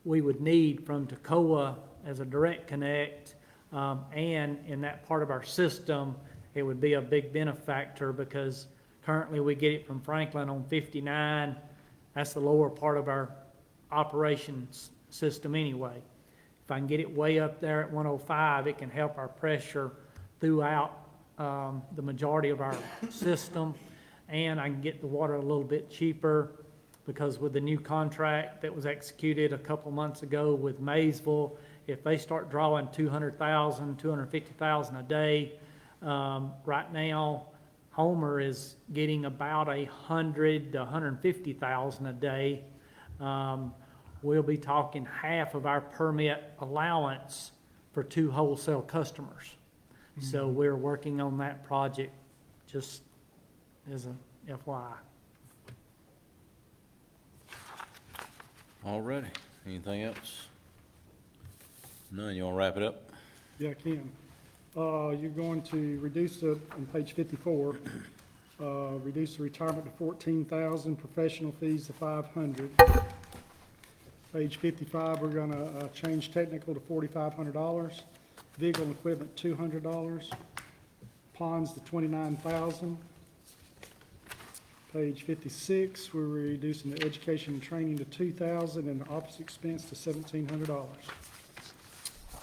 we would need from Toccoa as a direct connect, and in that part of our system, it would be a big benefactor, because currently we get it from Franklin on 59. That's the lower part of our operations system anyway. If I can get it way up there at 105, it can help our pressure throughout the majority of our system, and I can get the water a little bit cheaper, because with the new contract that was executed a couple months ago with Maysville, if they start drawing 200,000, 250,000 a day, right now Homer is getting about 100 to 150,000 a day. We'll be talking half of our permit allowance for 2 wholesale customers. So we're working on that project, just as a FYI. All righty. Anything else? None. You want to wrap it up? Yeah, I can. You're going to reduce it on page 54, reduce the retirement to 14,000, professional fees to 500. Page 55, we're gonna change technical to $4,500. Vehicle and equipment, $200. Ponds to $29,000. Page 56, we're reducing the education and training to $2,000 and the office expense to $1,700.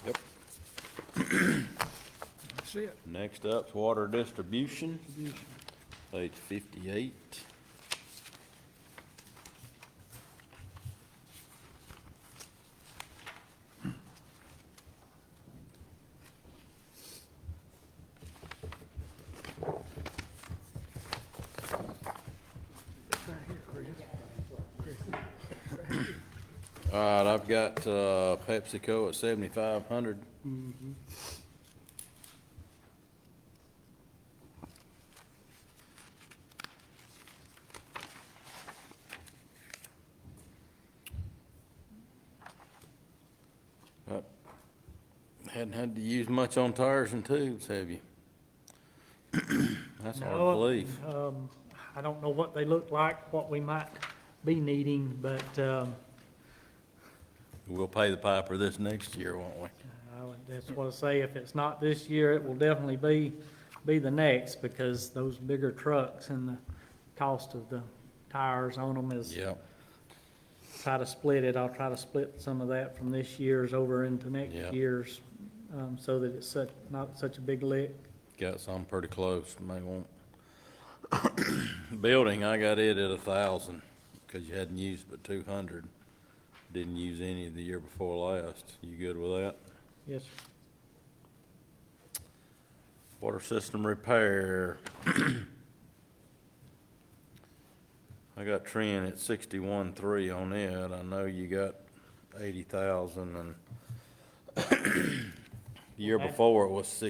Yep. That's it. Next up's water distribution, page 58. All right, I've got PepsiCo at 7,500. Hadn't had to use much on tires and tubes, have you? That's hard to No, believe. I don't know what they look like, what we might be needing, but, We'll pay the piper this next year, won't we? that's what I say, if it's not this year, it will definitely be the next, because those bigger trucks and the cost of the tires on them is, Yep, try to split it, I'll try to split some of that from this year's over into next Yeah. year's, so that it's not such a big lick. got some pretty close, may want. Building, I got it at 1,000, because you hadn't used but 200. Didn't use any the year before last. You good with that? Yes, Water system repair. I got Trent at 61.3 on it. I know you got 80,000 and the year Okay. before it was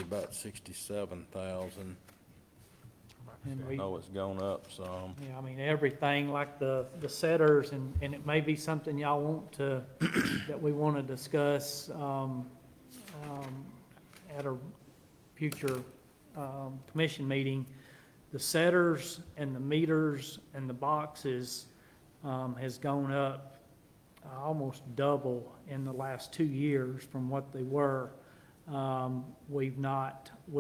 about 67,000. and I we, know it's gone up some. yeah, I mean, everything like the setters, and it may be something y'all want to, that we want to discuss, at a future, commission meeting. The setters and the meters and the boxes, has gone up almost double in the last 2 years from what they were. We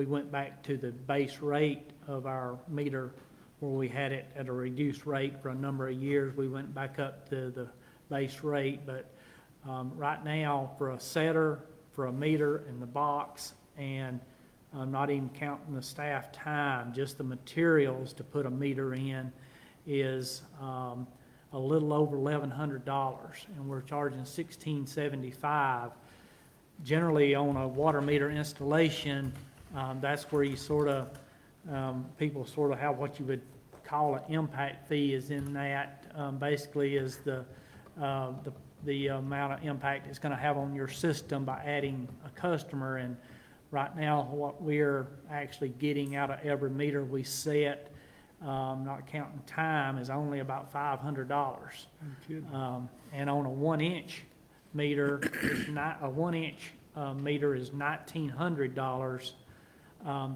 went back to the base rate of our meter where we had it at a reduced rate for a number of years. We went back up to the base rate, but, right now, for a setter, for a meter and the box, and I'm not even counting the staff time, just the materials to put a meter in is, a little over $1,100, and we're charging $1,675. Generally, on a water meter installation, that's where you sort of, people sort of have what you would call an impact fee is in that, basically is the amount of impact it's gonna have on your system by adding a customer. And right now, what we're actually getting out of every meter we set, not counting time, is only about $500. And on a 1-inch meter, it's not, a 1-inch meter is $1,900.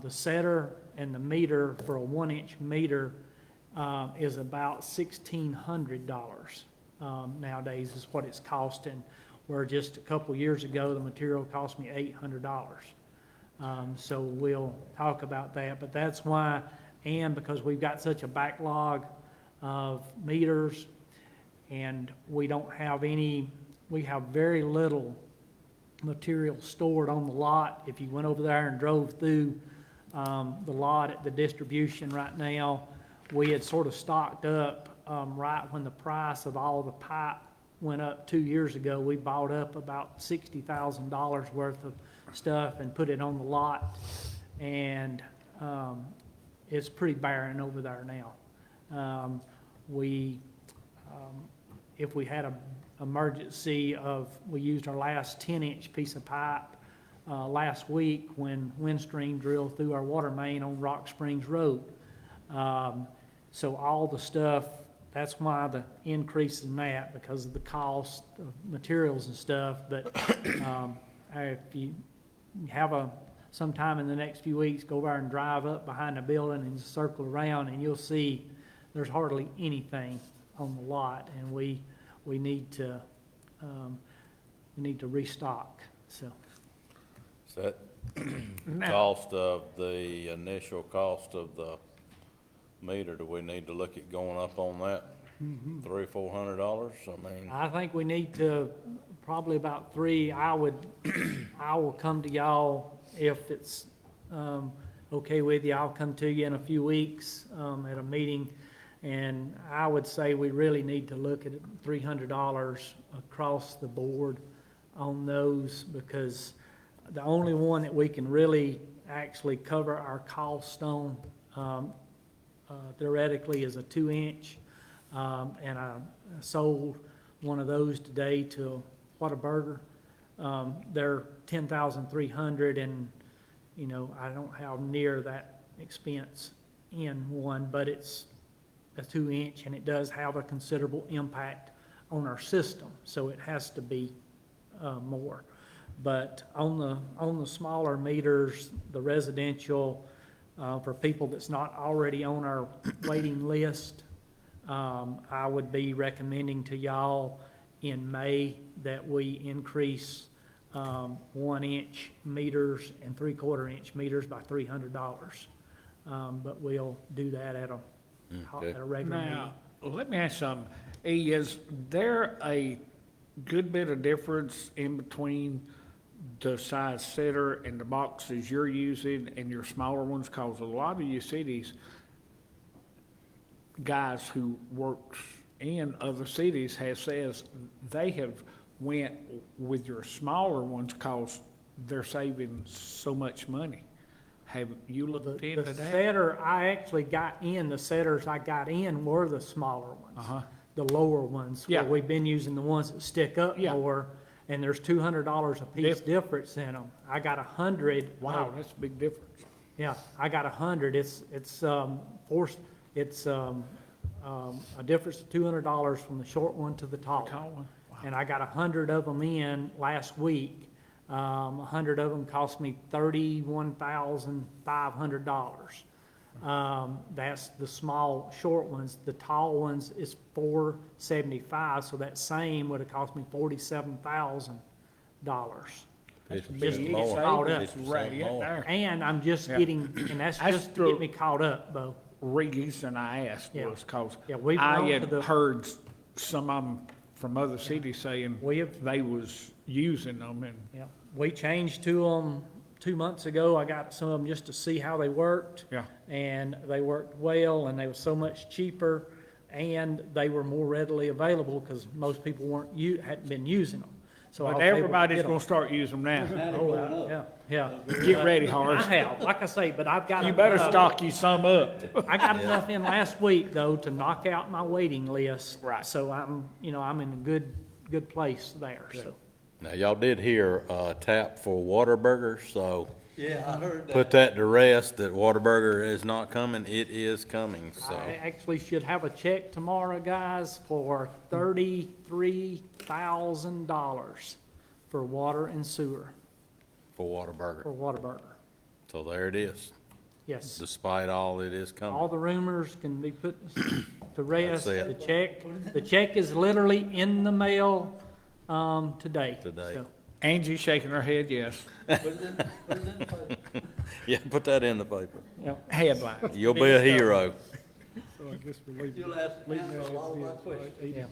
The setter and the meter for a 1-inch meter is about $1,600 nowadays is what it's costing, where just a couple years ago, the material cost me $800. So we'll talk about that, but that's why, and because we've got such a backlog of meters, and we don't have any, we have very little material stored on the lot. If you went over there and drove through the lot at the distribution right now, we had sort of stocked up right when the price of all the pipe went up 2 years ago. We bought up about $60,000 worth of stuff and put it on the lot, and it's pretty barren over there now. If we had an emergency we used our last 10-inch piece of pipe last week when Windstream drilled through our water main on Rock Springs Road. So all the stuff, that's why the increase in that, because of the cost of materials and stuff. But if you have sometime in the next few weeks, go over and drive up behind the building and circle around, and you'll see there's hardly anything on the lot, and we need to we need to restock, so. Is that Now, cost of the initial cost of the meter, do we need to look at going up on that? $300-400? I mean, I think we need to, probably about 3, I will come to y'all if it's, okay with you. I'll come to you in a few weeks, at a meeting. And I would say we really need to look at $300 across the board on those, because the only one that we can really actually cover our cost on, theoretically is a 2-inch. And I sold one of those today to Whataburger. They're $10,300, and, you know, I don't have near that expense in one, but it's a 2-inch, and it does have a considerable impact on our system, so it has to be more. But on the smaller meters, the residential, for people that's not already on our waiting list, I would be recommending to y'all in May that we increase 1-inch meters and 3/4-inch meters by $300. But we'll do that at Okay. a regular meeting. now, let me ask something. Is there a good bit of difference in between the size setter and the boxes you're using and your smaller ones? Cause a lot of your cities, guys who works in other cities says they have went with your smaller ones cause they're saving so much money. Have you looked into The that? setter, I actually got in, the setters I got in were the smaller ones. Uh-huh. The lower ones, where Yeah. we've been using the ones that stick up Yeah. more, and there's $200 a piece difference in them. I got 100. Wow, that's a big difference. Yeah, I got 100. It's a difference of $200 from the short one to the tall one. Tall one? Wow. And I got 100 of them in last week. 100 of them cost me $31,500. That's the small, short ones. The tall ones is $475, so that same would have cost me $47,000. It's Just been get more. caught up. 50% Right, yeah, more. there. And I'm just Yeah. getting, and that's That's just to true. get me caught up, Bo. Reason I asked Yeah. was cause Yeah, we've I gone to had the- heard some of them from other cities saying We have- they was using them and, Yeah, we changed to them 2 months ago. I got some of them just to see how they worked. yeah. And they worked well, and they were so much cheaper, and they were more readily available, because most people hadn't been using them. So I But was able to everybody's get 'em. gonna start using them now. Now they're Oh, going up. yeah. Get ready, I Horace. have, like I say, but I've got. You better enough- stock you some up. I got enough in last week, though, to knock out my waiting list. Right. So I'm in a good place there, so. Now, y'all did hear tap for Whataburger, so Yeah, I heard that. put that to rest, that Whataburger is not coming. It is coming, so. I actually should have a check tomorrow, guys, for $33,000 for water and sewer For Whataburger. for Whataburger. So there it is. Yes, Despite all, it is all coming. the rumors can be put to rest. That's it. The check is literally in the mail, today. Today. So, Angie shaking her head, yes. Put it in the paper. Yeah, put that in the paper. yeah. Headline. You'll be a hero. So I guess we're leaving. You'll answer leaving a that lot of as my is, questions. right? Yeah.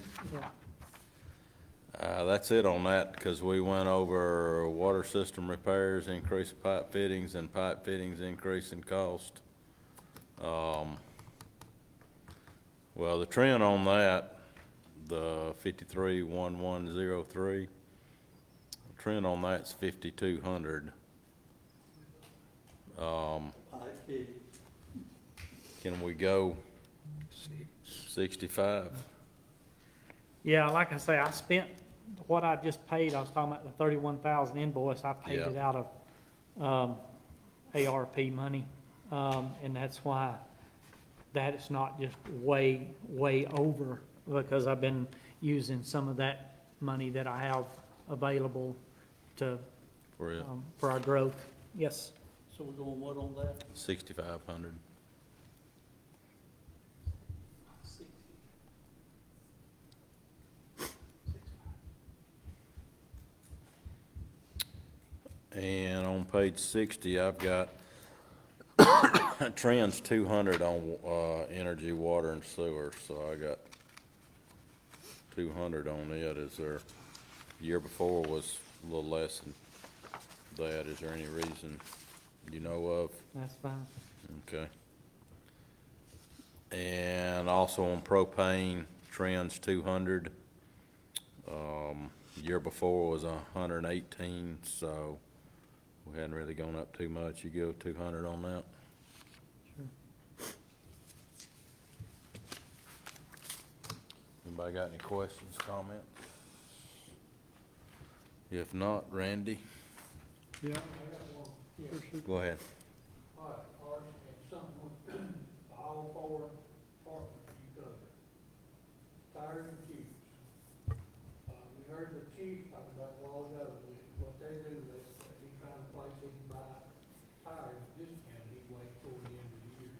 That's it on that, because we went over water system repairs, increase of pipe fittings, and pipe fittings increase in cost. Well, the trend on that, the 531103, the trend on that's 5,200. I see. Can we go 65? Yeah, like I say, I spent what I just paid. I was talking about the 31,000 invoice. I paid Yeah. it out of, ARP money. And that's why that is not just way over, because I've been using some of that money that I have available to, For it, for our growth. Yes. So we're going what on that? 6,500. page 60, I've got trends 200 on, energy, water, and sewer, so I got 200 on it. Is there, year before was a little less than that. Is there any reason you know of? That's fine. Okay. And also on propane, trends 200. Year before was 118, so we hadn't really gone up too much. You go 200 on that? Anybody got any questions, comments? If not, Randy, Yeah, Yeah. for sure. go ahead. All right, Art, and something, all four departments you covered. Tires and tubes. We heard the chief talk about a while ago, that what they do is, he found a place he can buy tires discounted, he waits till the end of the year.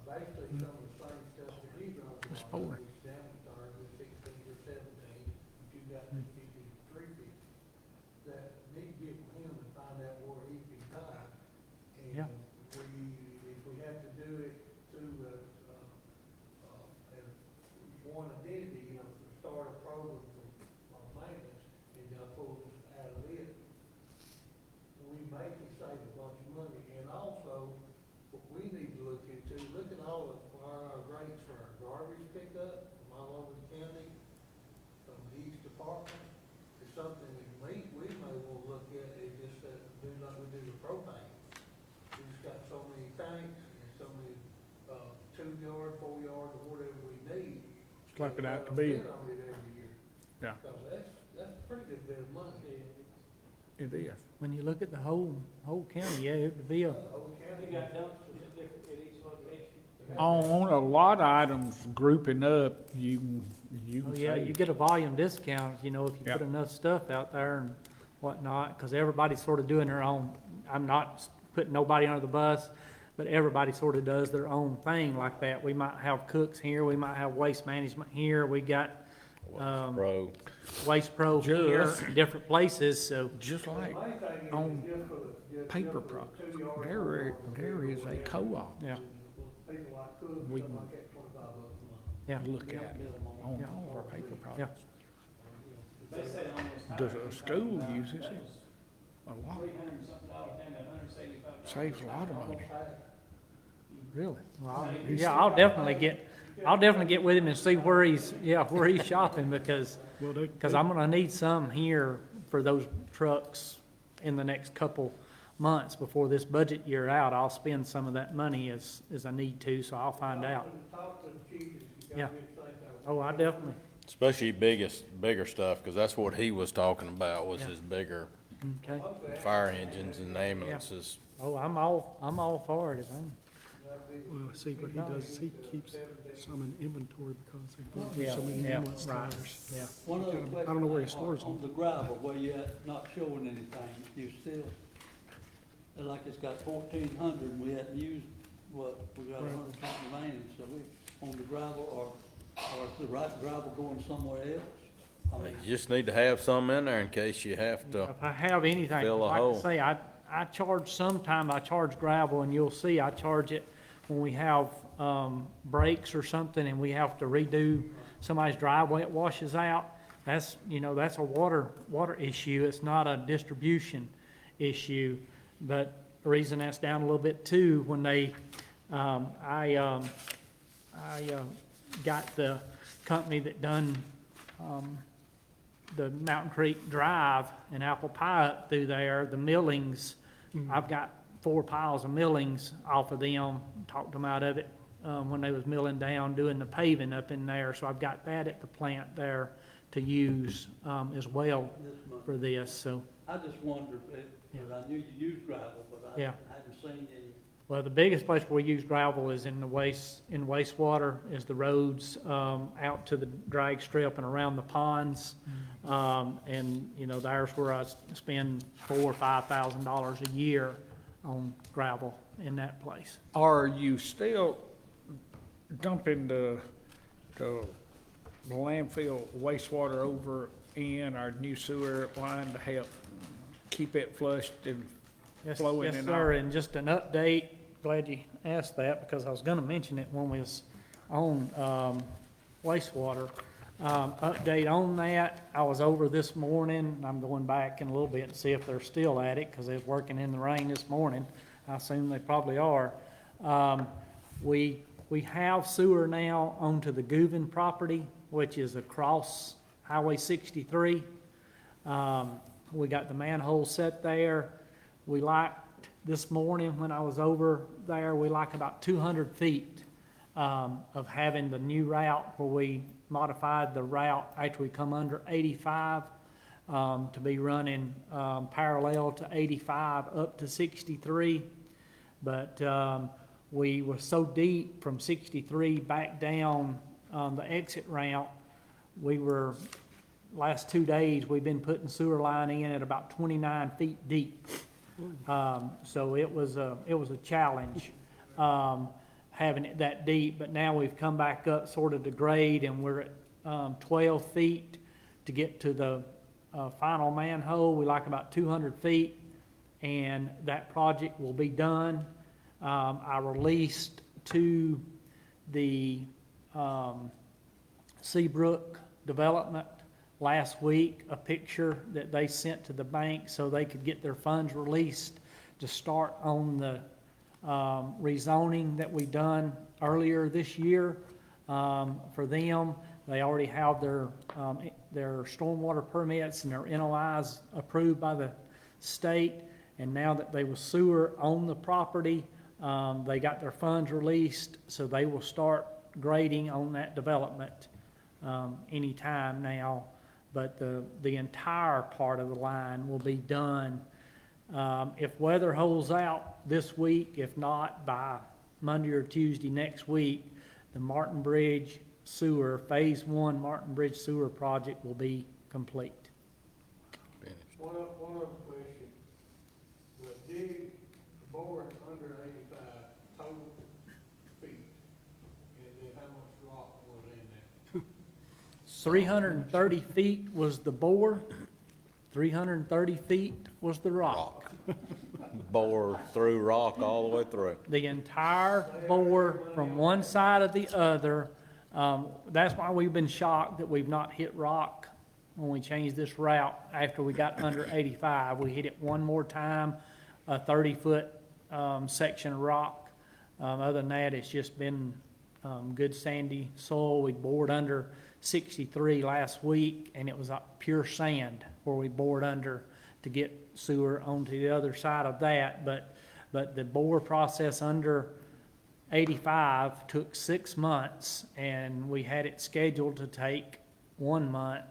Basically, some of the same stuff that he's running. It's pouring. It's down to tires, it's 16 or 17, but you got 350. That need to get with him and find out where he can buy. Yeah. And if we have to do it through, as one identity, you know, to start a program for maintenance, and pull it out of it, we may can save a bunch of money. And also, what we need to look into, look at all of our rates for our garbage pickup from all over the county, from each department. It's something that we may want to look at, is just do like we do the propane. We just got so many tanks and so many, 2-yard, 4-yard, or whatever we need. Slap it out to We bid. bid on it every year. Yeah. So that's a pretty good bit of money. It is. When you look at the whole county, yeah, it would be a, The whole county. You got dumpsters at different, at each location. On a lot of items, grouping up, you oh, can yeah, you save. get a volume discount, you know, if you put Yeah. enough stuff out there and whatnot, because everybody's sort of doing their own, I'm not putting nobody under the bus, but everybody sort of does their own thing like that. We might have cooks here, we might have waste management here, we got, Pro, Waste Pro here, Just- different places, so, Just like The main thing is on just for the- just paper for the products, 2-yard, there 4-yard, is a whatever. co-op yeah, People like Cook, We something like that, $25 a month. yeah. to look at on Yeah. all our paper Yeah. products. They say almost. The school uses it a lot, $300 and something down to $175. saves a lot of money. Really? Well, yeah, I'll definitely get with him and see where he's shopping, because Well, they, I'm gonna need some here for those trucks in the next couple months before this budget year out. I'll spend some of that money as I need to, so I'll find out. Talk to the chief, if you Yeah. got anything. Oh, I definitely, especially bigger stuff, because that's what he was talking about, was Yeah. his bigger okay. fire engines and ambulances. Oh, I'm all for it, if I'm, well, see, what he does is he keeps some in inventory because they bought yeah, so many yeah, ambulance right, tires. yeah. One other question. I don't know where he stores On them. the gravel, where you at, not showing anything, you still, like it's got 1,400, and we hadn't used, what, we got 100 something remaining, so we, on the gravel, or is the right gravel going somewhere else? I mean, You just need to have some in there in case you have to. If I have anything, Fill a like I hole. say, I charge gravel, and you'll see, I charge it when we have, breaks or something, and we have to redo somebody's driveway, it washes out. That's, that's a water issue, it's not a distribution issue. But the reason that's down a little bit too, when they, I got the company that done, the Mountain Creek Drive and Apple Pie up through there, the millings, I've got 4 piles of millings off of them, talked them out of it, when they was milling down, doing the paving up in there, so I've got that at the plant there to use, as well this month. for this, so. I just wondered, because I knew you used gravel, but I Yeah. hadn't seen any. Well, the biggest place where we use gravel is in wastewater, is the roads, out to the drag strip and around the ponds. And, there's where I spend $4,000 or $5,000 a year on gravel in that place. Are you still dumping the landfill wastewater over in our new sewer line to help keep it flushed and Yes, flowing yes, and sir, all. and just an update, glad you asked that, because I was gonna mention it when we was on, wastewater. Update on that, I was over this morning, I'm going back in a little bit to see if they're still at it, because they was working in the rain this morning. I assume they probably are. We have sewer now onto the Goovin property, which is across Highway 63. We got the manhole set there. We liked, this morning when I was over there, we like about 200 feet of having the new route where we modified the route after we come under 85 to be running parallel to 85 up to 63. But we were so deep from 63 back down the exit ramp, we were, last 2 days, we've been putting sewer line in at about 29 feet deep. So it was a challenge, having it that deep, but now we've come back up sort of to grade, and we're at 12 feet to get to the final manhole. We like about 200 feet, and that project will be done. I released to the Seabrook Development last week a picture that they sent to the bank so they could get their funds released to start on the rezoning that we done earlier this year for them. They already have their stormwater permits and their NOIs approved by the state, and now that they were sewer on the property, they got their funds released, so they will start grading on that development anytime now. But the entire part of the line will be done, if weather holds out this week, if not by Monday or Tuesday next week, the Martin Bridge sewer, Phase 1 Martin Bridge sewer project will be complete. One other question. The dig, the bore is under 85 total feet, and then how much rock was in there? 330 feet was the bore, 330 feet was the rock. Bore through rock all the way through. The entire bore from one side to the other. That's why we've been shocked that we've not hit rock when we changed this route after we got under 85. We hit it one more time, a 30-foot section of rock. Other than that, it's just been good sandy soil. We bored under 63 last week, and it was pure sand where we bored under to get sewer onto the other side of that. But the bore process under 85 took 6 months, and we had it scheduled to take 1 month.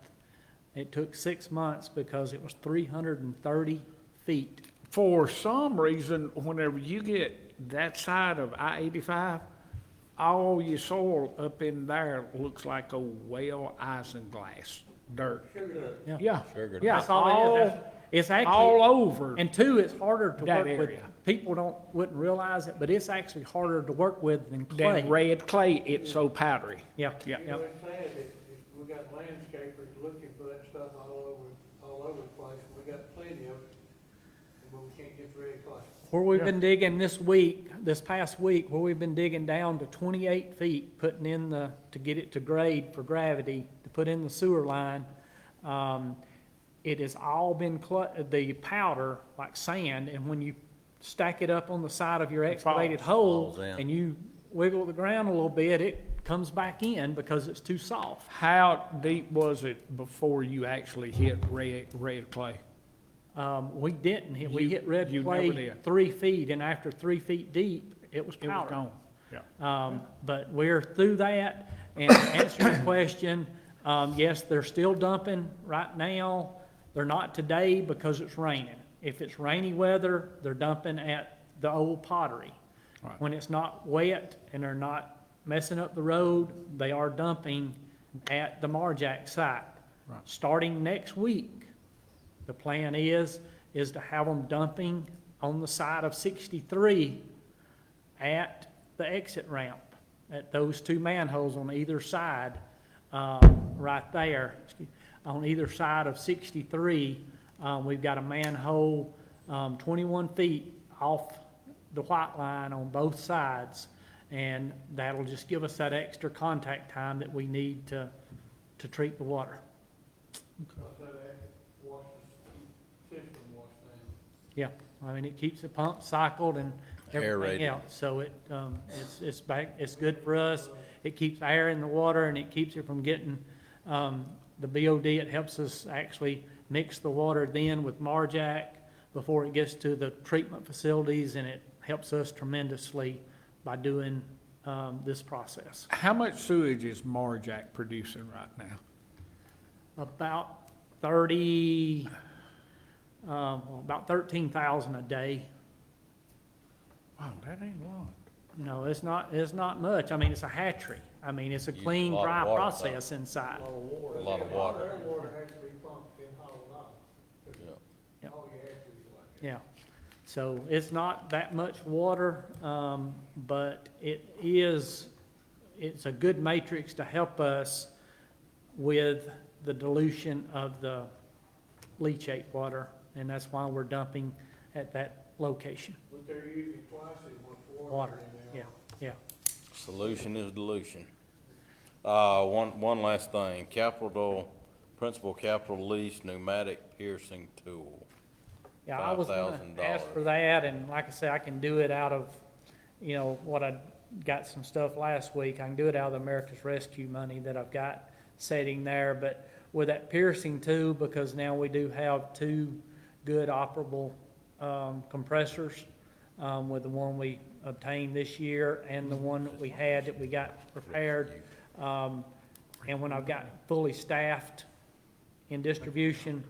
It took 6 months because it was 330 feet. For some reason, whenever you get that side of I-85, all your soil up in there looks like a whale isinglass dirt. Yeah. Yeah, Sugar. yeah, That's all it is. It's all actually, over. and two, it's harder to That work with. area. People wouldn't realize it, but it's actually harder to work with than clay. That red clay, it's so powdery. Yeah, Yeah. You know, it's sad that we got landscapers looking for that stuff all over the place. We got plenty of it, but we can't get very close. Where we've been digging this past week, where we've been digging down to 28 feet, putting in to get it to grade for gravity, to put in the sewer line. It has all been the powder, like sand, and when you stack it up on the side of your excavated hole Falls in. and you wiggle the ground a little bit, it comes back in because it's too soft. How deep was it before you actually hit red clay? We didn't hit, we You- hit red you clay never did. 3 feet, and after 3 feet deep, it was It was powder. gone. Yeah. But we're through that, and to answer your question, yes, they're still dumping right now. They're not today because it's raining. If it's rainy weather, they're dumping at the old pottery. Right. When it's not wet and they're not messing up the road, they are dumping at the Marjack site. Right. Starting next week, the plan is to have them dumping on the side of 63 at the exit ramp, at those two manholes on either side, right there. On either side of 63, we've got a manhole 21 feet off the white line on both sides. And that'll just give us that extra contact time that we need to treat the water. So that washes, system wash down. Yeah, I mean, it keeps the pump cycled and everything Aerated. else. So it's back, it's good for us. It keeps air in the water and it keeps it from getting, the BOD. It helps us actually mix the water then with Marjack before it gets to the treatment facilities, and it helps us tremendously by doing, this process. How much sewage is Marjack producing right now? About 30, about 13,000 a day. Wow, that ain't a lot. No, it's not much. I mean, it's a hatchery. I mean, it's a Use a clean, lot of dry water, process inside. A lot of water. All that water has to be pumped in hauled off. Yeah. All your hatcheries like that. Yeah. So it's not that much water, but it's a good matrix to help us with the dilution of the leachate water, and that's why we're dumping at that location. But they're using twice as much water. Water, than they yeah, are. yeah. Solution is dilution. One last thing, principal capital lease pneumatic piercing tool. Yeah, I was gonna ask $5,000. for that, and like I say, I can do it out of, what I got some stuff last week. I can do it out of the America's Rescue money that I've got sitting there, but with that piercing too, because now we do have two good operable, compressors, with the one we obtained this year and the one that we had that we got repaired. And when I've got fully staffed in distribution,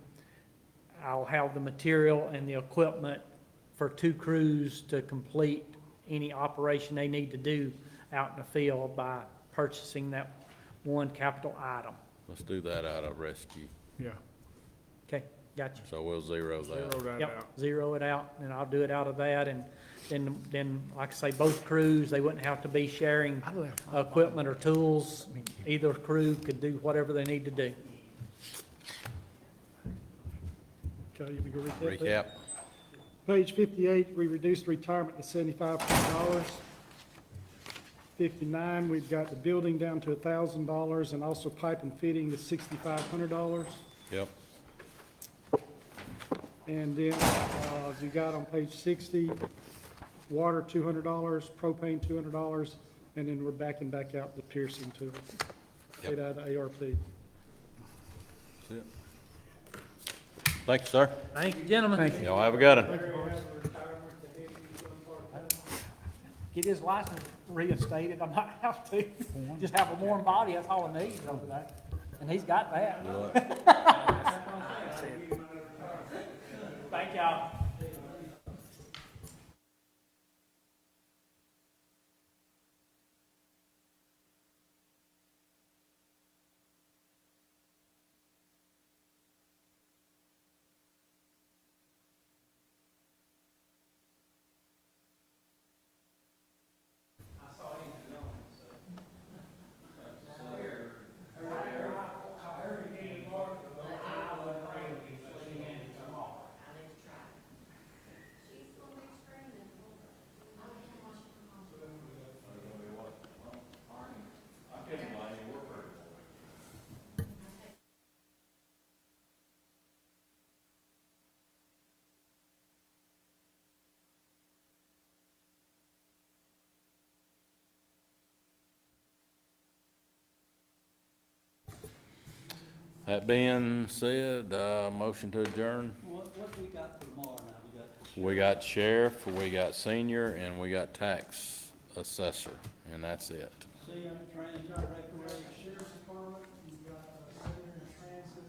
I'll have the material and the equipment for 2 crews to complete any operation they need to do out in the field by purchasing that one capital item. Let's do that out of rescue. Yeah. Okay, gotcha. So we'll zero that. Zero that Yep, out. zero it out, and I'll do it out of that, and then, like I say, both crews, they wouldn't have to be sharing equipment or tools. Either crew could do whatever they need to do. Okay, we can recap that? Recap. Page 58, we reduced retirement to $7,500. 59, we've got the building down to $1,000, and also pipe and fitting to $6,500. Yep. And then, as you got on page 60, water $200, propane $200, and then we're backing back out the piercing to it. Yep. Paid out of ARP. That's it. Thank you, sir. Thank you, gentlemen. Y'all have a good one. Get his license reinstated, I might have to. Just have a warm body, that's all I need over there. And he's got that. Thank y'all. That being said, motion to adjourn. What we got for tomorrow now? We got sheriff, we got senior, and we got tax assessor, and that's it. See, I'm trying to recreate. Sheriff's Department, you've got Center and Transit,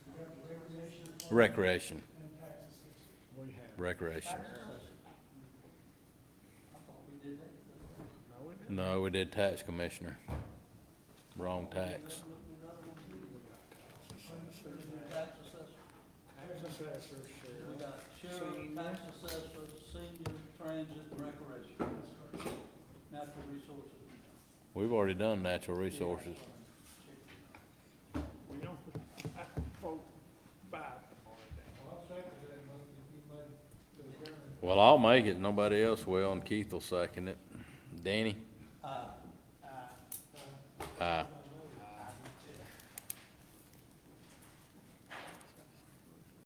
you've got the Recreation Department, Recreation, and taxes. recreation. I thought we did that. No, we did tax commissioner. Wrong tax. Tax assessor. We got sheriff, tax assessor, senior, transit, and recreation. Natural resources. We've already done natural resources. We don't vote by. Well, I'll second that motion if you made. Well, I'll make it, nobody else will, and Keith will second it. Danny? Aye.